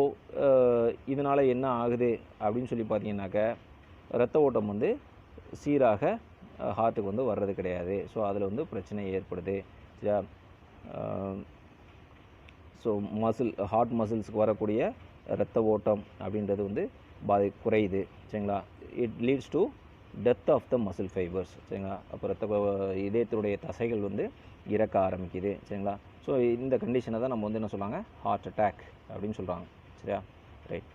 இதனால் என்ன ஆகுது அப்படின்னு சொல்லி பார்த்தீங்கன்னாக்க இரத்த ஓட்டம் வந்து சீராக ஹார்ட்டுக்கு வந்து வர்றது கிடையாது. ஸோ அதில் வந்து பிரச்சனை ஏற்படுது சரியா. ஸோ ஹார்ட் மசில்ஸுக்கு வரக்கூடிய இரத்த ஓட்டம் அப்படின்றது வந்து குறையுது சரிங்களா. It leads to death of the muscle fibres சரிங்களா. அப்போ இதயத்தினுடைய தசைகள் வந்து இறக்க ஆரம்பிக்குது சரிங்களா. ஸோ இந்த கண்டிஷனை தான் நம்ம வந்து என்ன சொல்கிறாங்க, ஹார்ட் அட்டாக் அப்படின்னு சொல்கிறாங்க சரியா. ரைட்,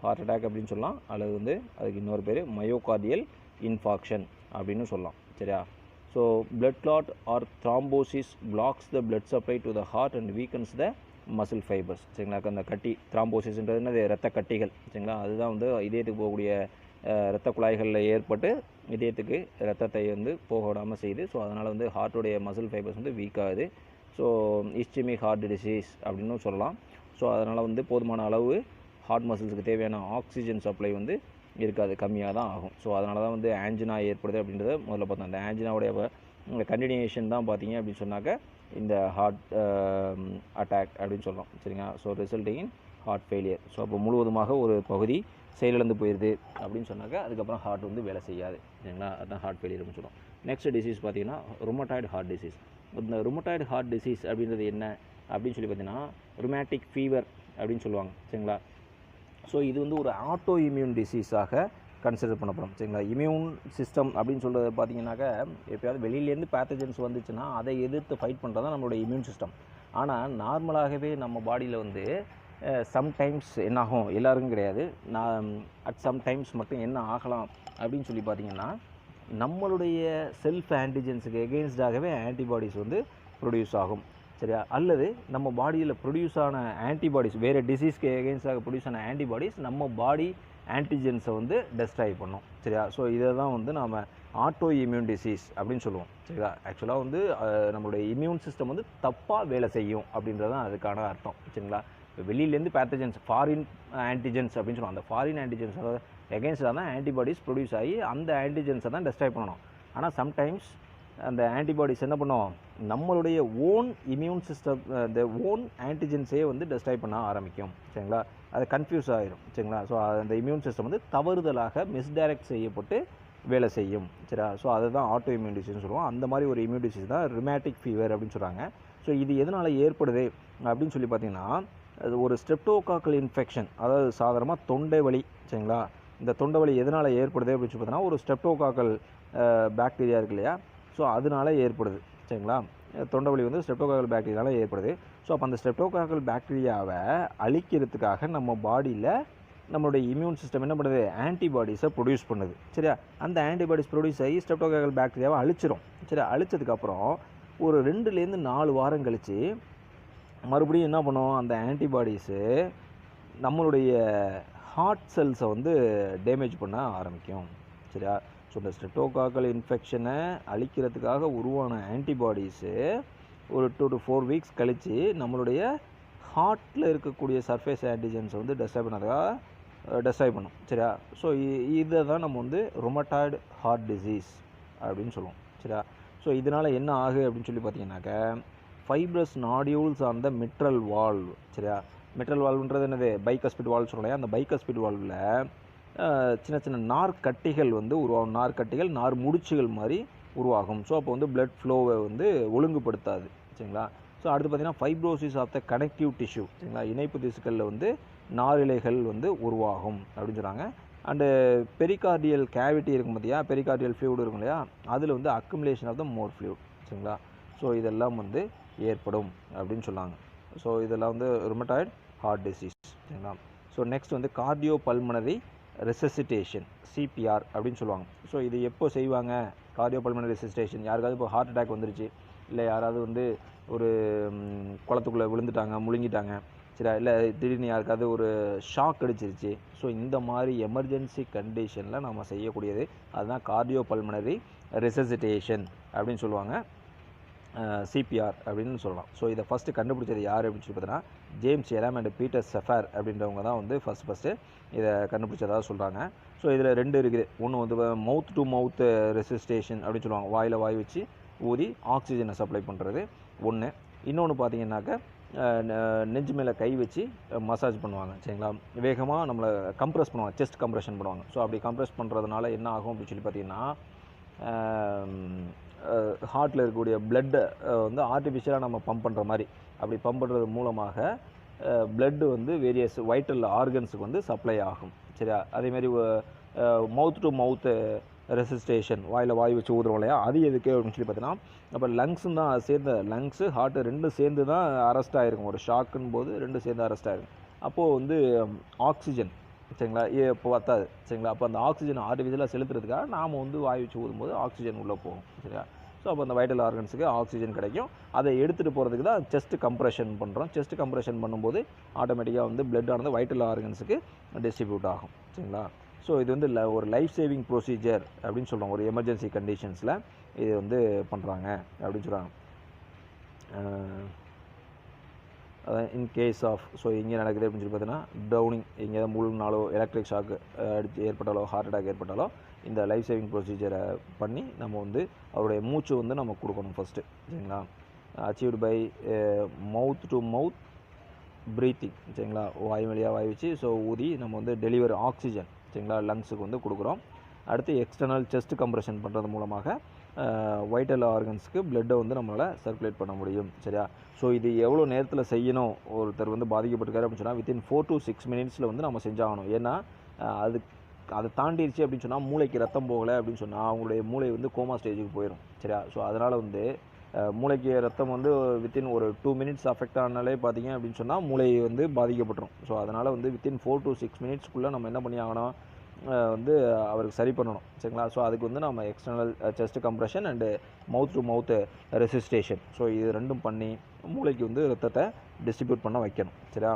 ஹார்ட் அட்டாக் அப்படின்னு சொல்லலாம், அல்லது வந்து அதுக்கு இன்னொரு பேர் மயோகார்டியல் இன்ஃபாக்ஷன் அப்படின்னு சொல்லலாம் சரியா. So blood clot or thrombosis blocks the blood supply to the heart and weakens the muscle fibers சரிங்களா. அந்த கட்டி த்ராம்போசிஸ்ன்றது என்னது, இரத்த கட்டிகள் சரிங்களா. அதுதான் வந்து இதயத்துக்கு போகக்கூடிய இரத்த குழாய்களில் ஏற்பட்டு இதயத்துக்கு இரத்தத்தை வந்து போக விடாமல் செய்யுது. ஸோ அதனால் வந்து ஹார்ட்டுடைய மசில் ஃபைபர்ஸ் வந்து வீக் ஆகுது. ஸோ இஸ்கெமிக் ஹார்ட் டிசீஸ் அப்படின்னு சொல்லலாம். ஸோ அதனால் வந்து போதுமான அளவு ஹார்ட் மசில்ஸுக்கு தேவையான ஆக்சிஜன் சப்ளை வந்து இருக்காது, கம்மியாக தான் ஆகும். ஸோ அதனால தான் வந்து ஆஞ்சினா ஏற்படுது அப்படின்றத முதல்ல பார்த்தோம். அந்த ஆஞ்சினாவுடைய கண்டினியூஷன் தான் பார்த்தீங்க அப்படின்னு சொன்னாக்க இந்த ஹார்ட் அட்டாக் அப்படின்னு சொல்லலாம் சரிங்களா. So resulting in heart failure. So அப்போ முழுவதுமாக ஒரு பகுதி செயலிழந்து போயிடுது அப்படின்னு சொன்னாக்க அதுக்கப்புறம் ஹார்ட் வந்து வேலை செய்யாது சரிங்களா. அதுதான் ஹார்ட் ஃபெயிலியர் அப்படின்னு சொல்லுவோம். நெக்ஸ்ட் டிசீஸ் பார்த்தீங்கன்னா ருமட்டாய்டு ஹார்ட் டிசீஸ். இந்த ருமட்டாய்டு ஹார்ட் டிசீஸ் அப்படின்றது என்ன அப்படின்னு சொல்லி பார்த்தீங்கன்னா ருமேட்டிக் ஃபீவர் அப்படின்னு சொல்லுவாங்க சரிங்களா. ஸோ இது வந்து ஒரு ஆட்டோ இம்யூன் டிசீஸாக கன்சிடர் பண்ணப்படும் சரிங்களா. இம்யூன் சிஸ்டம் அப்படின்னு சொல்கிறது பார்த்தீங்கன்னாக்க எப்போயாவது வெளியிலேருந்து பேத்தஜன்ஸ் வந்துச்சுன்னா அதை எதிர்த்து ஃபைட் பண்ணுறது தான் நம்மளோட இம்யூன் சிஸ்டம். ஆனால் நார்மலாகவே நம்ம பாடியில் வந்து சம்டைம்ஸ் என்ன ஆகும், எல்லாருக்கும் கிடையாது, நான் அட் சம்டைம்ஸ் மட்டும் என்ன ஆகலாம் அப்படின்னு சொல்லி பார்த்தீங்கன்னா நம்மளுடைய செல்ஃப் ஆன்டிஜென்ஸுக்கு எகெயின்ஸ்டாகவே ஆன்டிபாடிஸ் வந்து ப்ரொடியூஸ் ஆகும் சரியா. அல்லது நம்ம பாடியில் ப்ரொடியூஸ் ஆன ஆன்டிபாடிஸ், வேறு டிசீஸ்க்கு எகெயின்ஸ்டாக ப்ரொடியூஸ் ஆன ஆன்டிபாடிஸ் நம்ம பாடி ஆன்டிஜென்ஸை வந்து டெஸ்ட்ராய் பண்ணும் சரியா. ஸோ இதை தான் வந்து நாம் ஆட்டோ இம்யூன் டிசீஸ் அப்படின்னு சொல்லுவோம் சரிங்களா. ஆக்சுவலாக வந்து நம்மளுடைய இம்யூன் சிஸ்டம் வந்து தப்பாக வேலை செய்யும் அப்படின்றது தான் அதுக்கான அர்த்தம் சரிங்களா. இப்போ வெளியிலேருந்து பேத்தஜென்ஸ், ஃபாரின் ஆன்டிஜென்ஸ் அப்படின்னு சொல்லுவோம். அந்த ஃபாரின் ஆன்டிஜென்ஸ் எகெயின்ஸ்டாக தான் ஆன்டிபாடிஸ் ப்ரொடியூஸ் ஆகி அந்த ஆன்டிஜென்ஸை தான் டெஸ்ட்ராய் பண்ணணும். ஆனால் சம்டைம்ஸ் அந்த ஆன்டிபாடிஸ் என்ன பண்ணுவோம், நம்மளுடைய ஓன் இம்யூன் சிஸ்டம் இந்த ஓன் ஆன்டிஜென்ஸையே வந்து டெஸ்ட்ராய் பண்ண ஆரம்பிக்கும் சரிங்களா. அது கன்ஃபியூஸ் ஆகிடும் சரிங்களா. ஸோ அந்த இம்யூன் சிஸ்டம் வந்து தவறுதலாக மிஸ்டைரக்ட் செய்யப்பட்டு வேலை செய்யும் சரியா. ஸோ அதுதான் ஆட்டோ இம்யூன் டிசீஸ்னு சொல்லுவோம். அந்த மாதிரி ஒரு இம்யூன் டிசீஸ் தான் ருமேட்டிக் ஃபீவர் அப்படின்னு சொல்கிறாங்க. ஸோ இது எதனால் ஏற்படுது அப்படின்னு சொல்லி பார்த்தீங்கன்னா அது ஒரு ஸ்ட்ரெப்டோகாக்கல் இன்ஃபெக்ஷன், அதாவது சாதாரணமாக தொண்டை வலி சரிங்களா. இந்த தொண்டை வலி எதனால் ஏற்படுது அப்படின்னு சொல்லி பார்த்தீங்கன்னா ஒரு ஸ்ட்ரெப்டோகாக்கல் பாக்டீரியா இருக்கு இல்லையா. ஸோ அதனால ஏற்படுது சரிங்களா. தொண்டை வலி வந்து ஸ்ட்ரெப்டோகாக்கல் பாக்டீரியாவில் ஏற்படுது. ஸோ அப்போ அந்த ஸ்ட்ரெப்டோகாக்கல் பாக்டீரியாவை அழிக்கிறதுக்காக நம்ம பாடியில் நம்மளுடைய இம்யூன் சிஸ்டம் என்ன பண்ணுது, ஆன்டிபாடிஸை ப்ரொடியூஸ் பண்ணுது சரியா. அந்த ஆன்டிபாடிஸ் ப்ரொடியூஸ் ஆகி ஸ்ட்ரெப்டோகாக்கல் பாக்டீரியாவை அழிச்சிரும் சரியா. அழிச்சதுக்கப்புறம் ஒரு 2லேருந்து 4 வாரம் கழித்து மறுபடியும் என்ன பண்ணும், அந்த ஆன்டிபாடிஸு நம்மளுடைய ஹார்ட் செல்ஸை வந்து டேமேஜ் பண்ண ஆரம்பிக்கும் சரியா. ஸோ இந்த ஸ்ட்ரெப்டோகாக்கல் இன்ஃபெக்ஷனை அழிக்கிறதுக்காக உருவான ஆன்டிபாடிஸு ஒரு 2 to 4 வீக்ஸ் கழித்து நம்மளுடைய ஹார்ட்டில் இருக்கக்கூடிய சர்ஃபேஸ் ஆன்டிஜென்ஸை வந்து டெஸ்ட்ராய் பண்ணும் சரியா. ஸோ இதை தான் நம்ம வந்து ருமட்டாய்டு ஹார்ட் டிசீஸ் அப்படின்னு சொல்லுவோம் சரியா. ஸோ இதனால் என்ன ஆகுது அப்படின்னு சொல்லி பார்த்தீங்கன்னாக்க fibrous nodules on the மிட்ரல் valve சரியா. மிட்ரல் வால்வ்ன்றது என்னது, பைகஸ்பிட் வால்வ் சொல்லலாம். அந்த பைகஸ்பிட் வால்வில் சின்ன சின்ன நார்க்கட்டிகள் வந்து உருவாகும், நார்க்கட்டிகள் நார் முடிச்சுகள் மாதிரி உருவாகும். ஸோ அப்போ வந்து பிளட் ஃப்ளோவை வந்து ஒழுங்குபடுத்தாது சரிங்களா. ஸோ அடுத்து பார்த்தீங்கன்னா fibrosis of the connective tissue சரிங்களா. இணைப்பு திசுக்களில் வந்து நாரிழைகள் வந்து உருவாகும் அப்படின்னு சொல்கிறாங்க. அண்டு பெரிகார்டியல் கேவிட்டி இருக்கும் பார்த்தியா, பெரிகார்டியல் ஃப்ளூயிட் இருக்கும் இல்லையா, அதில் வந்து accumulation of the more fluid சரிங்களா. ஸோ இதெல்லாம் வந்து ஏற்படும் அப்படின்னு சொன்னாங்க. ஸோ இதெல்லாம் வந்து ருமட்டாய்டு ஹார்ட் டிசீஸ் சரிங்களா. ஸோ நெக்ஸ்ட் வந்து கார்டியோ பல்மனரி ரெசசிட்டேஷன், சிபிஆர் அப்படின்னு சொல்லுவாங்க. ஸோ இது எப்போ செய்வாங்க கார்டியோபல்மனரி ரெசிஸ்டேஷன், யாருக்காவது இப்போ ஹார்ட் அட்டாக் வந்துருச்சு, இல்லை யாராவது வந்து ஒரு குளத்துக்குள்ளே விழுந்துட்டாங்க, முழுங்கிட்டாங்க, சரியா, இல்லை திடீர்னு யாருக்காவது ஒரு ஷாக் அடிச்சிருச்சு. ஸோ இந்த மாதிரி எமர்ஜென்சி கண்டிஷனில் நம்ம செய்யக்கூடியது அதுதான் கார்டியோபல்மனரி ரெசிசிட்டேஷன் அப்படின்னு சொல்லுவாங்க, சிபிஆர் அப்படின்னு சொல்லலாம். ஸோ இதை ஃபஸ்ட்டு கண்டுபிடிச்சது யார் அப்படின்னு சொல்லி பார்த்தீங்கன்னா ஜேம்ஸ் எலாம் அண்ட் பீட்டர் செஃபர் அப்படின்றவங்க தான் வந்து ஃபஸ்ட்டு இதை கண்டுபிடிச்சதாக சொல்கிறாங்க. ஸோ இதில் 2 இருக்குது. ஒன்று வந்து மவுத் டு மவுத் ரெசிஸ்டேஷன் அப்படின்னு சொல்லுவாங்க, வாயில் வாய் வச்சு ஊதி ஆக்சிஜனை சப்ளை பண்ணுறது ஒன்று. இன்னொன்று பார்த்தீங்கன்னாக்கா நெஞ்சு மேலே கை வச்சு மசாஜ் பண்ணுவாங்க, சரிங்களா, வேகமாக நம்மளை கம்ப்ரெஸ் பண்ணுவாங்க, செஸ்ட் கம்ப்ரெஷன் பண்ணுவாங்க. ஸோ அப்படி கம்ப்ரெஸ் பண்ணுறதுனால என்ன ஆகும் அப்படின்னு சொல்லி பார்த்தீங்கன்னா ஹார்ட்டில் இருக்கக்கூடிய பிளட்டை வந்து ஆர்டிஃபிஷியலாக நம்ம பம்ப் பண்ணுற மாதிரி அப்படி பம்ப் பண்ணுறது மூலமாக பிளட்டு வந்து வேரியஸ் வைட்டல் ஆர்கன்ஸுக்கு வந்து சப்ளை ஆகும், சரியா. அதேமாதிரி மவுத் டு மவுத் ரெசிஸ்டேஷன், வாயில் வாய் வச்சு ஊதுறோம் இல்லையா, அது எதுக்கு அப்படின்னு சொல்லி பார்த்தீங்கன்னா அப்போ லங்ஸும் தான் சேர்ந்த லங்ஸு ஹார்ட்டு 2 சேர்ந்து தான் அரெஸ்ட் ஆகிருக்கும். ஒரு ஷாக்குன்னு போது 2 சேர்ந்து அரெஸ்ட் ஆகிருக்கும். அப்போது வந்து ஆக்சிஜன், சரிங்களா, இப்போ பத்தாது, சரிங்களா. அப்போ அந்த ஆக்சிஜன் ஆர்டிஃபிஷியலாக செலுத்துறதுக்காக நாம் வந்து வாய் வச்சு ஊதும்போது ஆக்சிஜன் உள்ளே போகும், சரியா. ஸோ அப்போ அந்த வைட்டல் ஆர்கன்ஸுக்கு ஆக்சிஜன் கிடைக்கும். அதை எடுத்துகிட்டு போகிறதுக்கு தான் செஸ்ட் கம்ப்ரெஷன் பண்ணுறோம். செஸ்ட் கம்ப்ரெஷன் பண்ணும்போது ஆட்டோமேட்டிக்காக வந்து பிளட் ஆனது வைட்டல் ஆர்கன்ஸுக்கு டிஸ்ட்ரிபியூட் ஆகும், சரிங்களா. ஸோ இது வந்து ஒரு லைஃப் சேவிங் ப்ரொசீஜர் அப்படின்னு சொல்கிறோம். ஒரு எமர்ஜென்சி கண்டிஷன்ஸில் இது வந்து பண்ணுறாங்க அப்படின்னு சொல்கிறாங்க. அதான் இன் கேஸ் ஆஃப், ஸோ இங்கே நடக்குது அப்படின்னு சொல்லி பார்த்தீங்கன்னா டவுனிங், எங்கேயாவது முழுனாலோ எலக்ட்ரிக் ஷாக்கு ஏற்பட்டாலோ ஹார்ட் அட்டாக் ஏற்பட்டாலோ இந்த லைஃப் சேவிங் ப்ரொசீஜரை பண்ணி நம்ம வந்து அவருடைய மூச்சு வந்து நம்ம கொடுக்கணும் ஃபஸ்ட்டு, சரிங்களா. Achieved by mouth to mouth breathing, சரிங்களா, வாய் வழியாக வாய் வச்சு ஸோ ஊதி நம்ம வந்து டெலிவரி ஆக்சிஜன், சரிங்களா, லங்ஸுக்கு வந்து கொடுக்குறோம். அடுத்து எக்ஸ்டர்னல் செஸ்ட் கம்ப்ரெஷன் பண்ணுறது மூலமாக வைட்டல் ஆர்கன்ஸுக்கு பிளட்டை வந்து நம்மளால் சர்க்குலேட் பண்ண முடியும், சரியா. ஸோ இது எவ்வளோ நேரத்தில் செய்யணும், ஒருத்தர் வந்து பாதிக்கப்பட்டிருக்காரு அப்படின்னு சொன்னால் வித்தின் 4 to 6 மினிட்ஸில் வந்து நம்ம செஞ்சாகணும். ஏன்னா அதை தாண்டிடுச்சு அப்படின்னு சொன்னால் மூளைக்கு ரத்தம் போகலை அப்படின்னு சொன்னால் அவங்களுடைய மூளை வந்து கோமா ஸ்டேஜுக்கு போயிடும், சரியா. ஸோ அதனால் வந்து மூளைக்கு ரத்தம் வந்து வித்தின் ஒரு 2 மினிட்ஸ் அஃபெக்ட் ஆனாலே பார்த்தீங்க அப்படின்னு சொன்னால் மூளை வந்து பாதிக்கப்பட்டுரும். ஸோ அதனால் வந்து வித்தின் 4 to 6 மினிட்ஸ்க்குள்ளே நம்ம என்ன பண்ணி ஆகணும், வந்து அவருக்கு சரி பண்ணணும், சரிங்களா. ஸோ அதுக்கு வந்து நம்ம external chest compression and mouth to mouth resuscitation, so இது 2ம் பண்ணி மூளைக்கு வந்து ரத்தத்தை டிஸ்ட்ரிபியூட் பண்ண வைக்கணும், சரியா.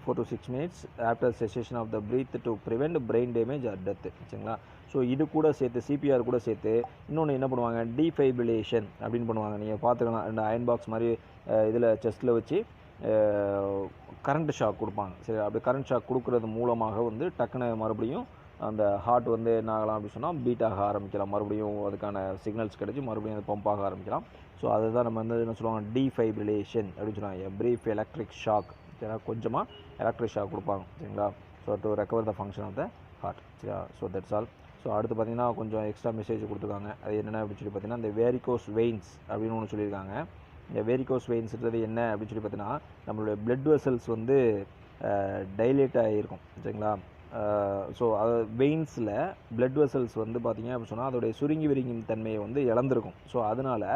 4 to 6 minutes after cessation of the breath to prevent brain damage or death, சரிங்களா. ஸோ இது கூட சேர்த்து சிபிஆர் கூட சேர்த்து இன்னொன்று என்ன பண்ணுவாங்க, டீஃபைபிரிலேஷன் அப்படின்னு பண்ணுவாங்க. நீங்கள் பார்த்துக்கலாம், 2 அயன் பாக்ஸ் மாதிரி இதில் செஸ்ட்டில் வச்சு கரண்ட் ஷாக் கொடுப்பாங்க, சரி. அப்படி கரண்ட் ஷாக் கொடுக்கறது மூலமாக வந்து டக்குன்னு மறுபடியும் அந்த ஹார்ட் வந்து என்ன ஆகலாம் அப்படின்னு சொன்னால் பீட் ஆக ஆரம்பிக்கலாம், மறுபடியும் அதுக்கான சிக்னல்ஸ் கிடைச்சி மறுபடியும் அது பம்ப் ஆக ஆரம்பிக்கலாம். ஸோ அதுதான் நம்ம வந்து என்ன சொல்லுவாங்க, டீஃபைபிரிலேஷன் அப்படின்னு சொல்லுவாங்க. ப்ரீஃப் எலக்ட்ரிக் ஷாக், சரியா, கொஞ்சமாக எலக்ட்ரிக் ஷாக் கொடுப்பாங்க, சரிங்களா. So to recover the function of the heart, சரியா. So that's all. ஸோ அடுத்து பார்த்தீங்கன்னா கொஞ்சம் எக்ஸ்ட்ரா மெசேஜ் கொடுத்துருக்காங்க. அது என்னென்ன அப்படின்னு சொல்லி பார்த்தீங்கன்னா இந்த வேரிகோஸ் வெயின்ஸ் அப்படின்னு ஒன்று சொல்லியிருக்காங்க. இந்த வேரிகோஸ் வெயின்ஸ்ன்றது என்ன அப்படின்னு சொல்லி பார்த்தீங்கன்னா நம்மளுடைய பிளட் வெசல்ஸ் வந்து டைலேட் ஆகிருக்கும், சரிங்களா. ஸோ அது வெயின்ஸில் பிளட் வெசல்ஸ் வந்து பார்த்திங்க அப்படின்னு சொன்னால் அதோடைய சுருங்கி விரிங்கும் தன்மையை வந்து இழந்திருக்கும். ஸோ அதனால்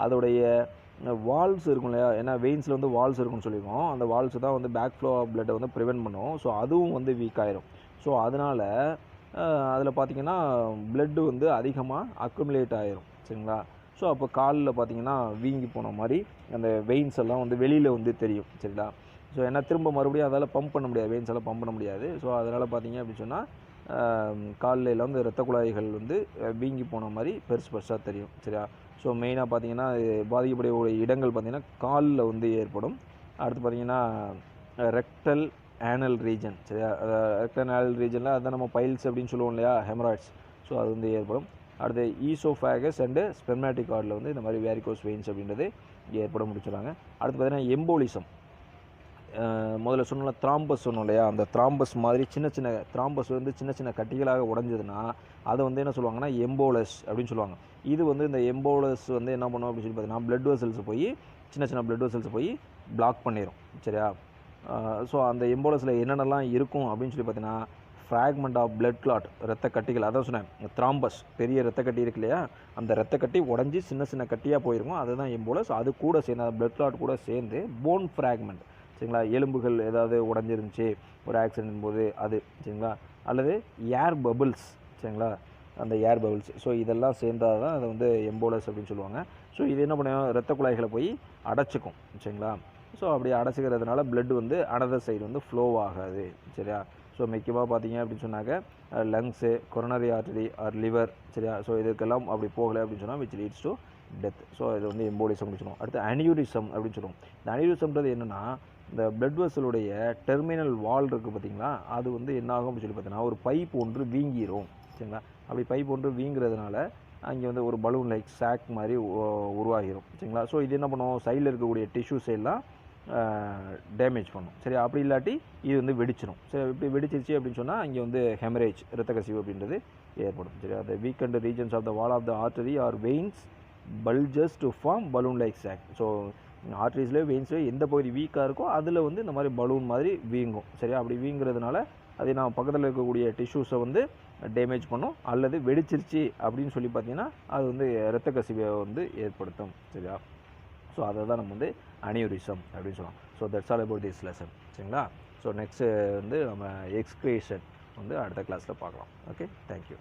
அதோடைய வால்ஸ் இருக்கும் இல்லையா, ஏன்னா வெயின்ஸில் வந்து வால்ஸ் இருக்குன்னு சொல்லியிருக்கோம். அந்த வால்ஸ் தான் வந்து பேக் ஃப்ளோ ஆஃப் பிளட்டை வந்து ப்ரிவென்ட் பண்ணும். ஸோ அதுவும் வந்து வீக் ஆயிரும். ஸோ அதனால் அதில் பார்த்திங்கன்னா பிளட்டு வந்து அதிகமாக அக்குமுலேட் ஆகிரும், சரிங்களா. ஸோ அப்போ காலில் பார்த்திங்கன்னா வீங்கி போன மாதிரி அந்த வெயின்ஸ் எல்லாம் வந்து வெளியில் வந்து தெரியும், சரிங்களா. ஸோ ஏன்னா திரும்ப மறுபடியும் அதால் பம்ப் பண்ண முடியாது, வெயின்ஸ் எல்லாம் பம்ப் பண்ண முடியாது. ஸோ அதனால் பார்த்திங்க அப்படின்னு சொன்னால் காலில் வந்து இரத்த குழாய்கள் வந்து வீங்கி போன மாதிரி பெருசாக தெரியும், சரியா. ஸோ மெயினாக பார்த்திங்கன்னா பாதிக்கப்படக்கூடிய இடங்கள் பார்த்திங்கன்னா காலில் வந்து ஏற்படும். அடுத்து பார்த்திங்கன்னா ரெக்டல் ஆனல் ரீஜன், சரியா. ரெக்டல் ஆனல் ரீஜனில் அதுதான் நம்ம பைல்ஸ் அப்படின்னு சொல்லுவோம் இல்லையா, ஹெமராய்ட்ஸ். ஸோ அது வந்து ஏற்படும். அடுத்து ஈசோஃபேகஸ் அண்டு ஸ்பெர்மேட்டிக் கார்டில் வந்து இந்த மாதிரி வேரிகோஸ் வெயின்ஸ் அப்படின்றது ஏற்பட முடிச்சுறாங்க. அடுத்து பார்த்திங்கன்னா எம்போலிசம், முதல்ல சொன்னோம்ல த்ராம்பஸ் சொன்னோம் இல்லையா, அந்த த்ராம்பஸ் மாதிரி சின்ன சின்ன த்ராம்பஸ் வந்து சின்ன சின்ன கட்டிகளாக உடஞ்சதுன்னா அதை வந்து என்ன சொல்லுவாங்கன்னா எம்போலஸ் அப்படின்னு சொல்லுவாங்க. இது வந்து இந்த எம்போலஸ் வந்து என்ன பண்ணும் அப்படின்னு சொல்லி பார்த்தீங்கன்னா பிளட் வெசல்ஸ் போய் சின்ன சின்ன பிளட் வெசல்ஸ் போய் பிளாக் பண்ணிடும், சரியா. ஸோ அந்த எம்போலஸில் என்னென்னலாம் இருக்கும் அப்படின்னு சொல்லி பார்த்தீங்கன்னா ஃப்ராக்மெண்ட் ஆஃப் பிளட் கிளாட், ரத்த கட்டிகள், அதான் சொன்னேன் த்ராம்பஸ், பெரிய ரத்த கட்டி இருக்கு இல்லையா, அந்த ரத்த கட்டி உடஞ்சி சின்ன சின்ன கட்டியாக போயிருக்கும், அதுதான் எம்போலஸ். அது கூட சேர்ந்து அந்த பிளட் கிளாட் கூட சேர்ந்து போன் ஃப்ராக்மெண்ட், சரிங்களா, எலும்புகள் ஏதாவது உடஞ்சிருந்துச்சு ஒரு ஆக்சிடென்ட் போது அது, சரிங்களா. அல்லது ஏர் பபிள்ஸ், சரிங்களா, அந்த ஏர் பபிள்ஸ். ஸோ இதெல்லாம் சேர்ந்தால் தான் அதை வந்து எம்போலஸ் அப்படின்னு சொல்லுவாங்க. ஸோ இது என்ன பண்ணும், இரத்த குழாய்களை போய் அடைச்சிக்கும். சரிங்களா? ஸோ அப்படி அடைச்சிக்கிறதுனால பிளட் வந்து அனதர் சைடு வந்து ஃப்ளோ ஆகாது. சரியா? ஸோ முக்கியமாக பார்த்தீங்க அப்படின்னு சொன்னாக்க lungs, coronary artery or liver. சரியா? ஸோ இதுக்கெல்லாம் அப்படி போகலை அப்படின்னு சொன்னால் which leads to death. So இது வந்து எம்போலிசம் அப்படின்னு சொல்லுவோம். அடுத்து அனியூரிசம் அப்படின்னு சொல்லுவோம். இந்த அனியூரிசம்ன்றது என்னென்னா, இந்த பிளட் வெசலுடைய டெர்மினல் வால் இருக்குது பார்த்தீங்களா, அது வந்து என்ன ஆகும் அப்படின்னு சொல்லி பார்த்தீங்கன்னா ஒரு பைப் ஒன்று வீங்கிரும். சரிங்களா? அப்படி பைப் ஒன்று வீங்கிறதுனால அங்கே வந்து ஒரு பலூன் லைக் சாக் மாதிரி உருவாகிடும். சரிங்களா? ஸோ இது என்ன பண்ணும், சைடில் இருக்கக்கூடிய டிஷ்யூஸ் எல்லாம் டேமேஜ் பண்ணும். சரி, அப்படி இல்லாட்டி இது வந்து வெடிச்சிடும். சரி, இப்படி வெடிச்சிருச்சு அப்படின்னு சொன்னால் இங்கே வந்து ஹெமரேஜ், இரத்த கசிவு அப்படின்றது ஏற்படும். சரி, அந்த weakened regions of the wall of the artery or veins bulges to form balloon like sac. So ஆர்டரிஸ்லேயே வெயின்ஸ்லேயே எந்த பகுதி வீக்காக இருக்கோ அதில் வந்து இந்த மாதிரி பலூன் மாதிரி வீங்கும். சரியா? அப்படி வீங்குறதுனால அது நான் பக்கத்தில் இருக்கக்கூடிய டிஷ்யூஸை வந்து டேமேஜ் பண்ணும், அல்லது வெடிச்சிருச்சு அப்படின்னு சொல்லி பார்த்தீங்கன்னா அது வந்து இரத்த கசிவை வந்து ஏற்படுத்தும். சரியா? ஸோ அதை தான் நம்ம வந்து அனியூரிசம் அப்படின்னு சொல்லுவோம். So that's all about this lesson. சரிங்களா? ஸோ நெக்ஸ்ட்டு வந்து நம்ம எக்ஸ்கிரீஷன் வந்து அடுத்த கிளாஸில் பார்க்கலாம். Okay, thank you.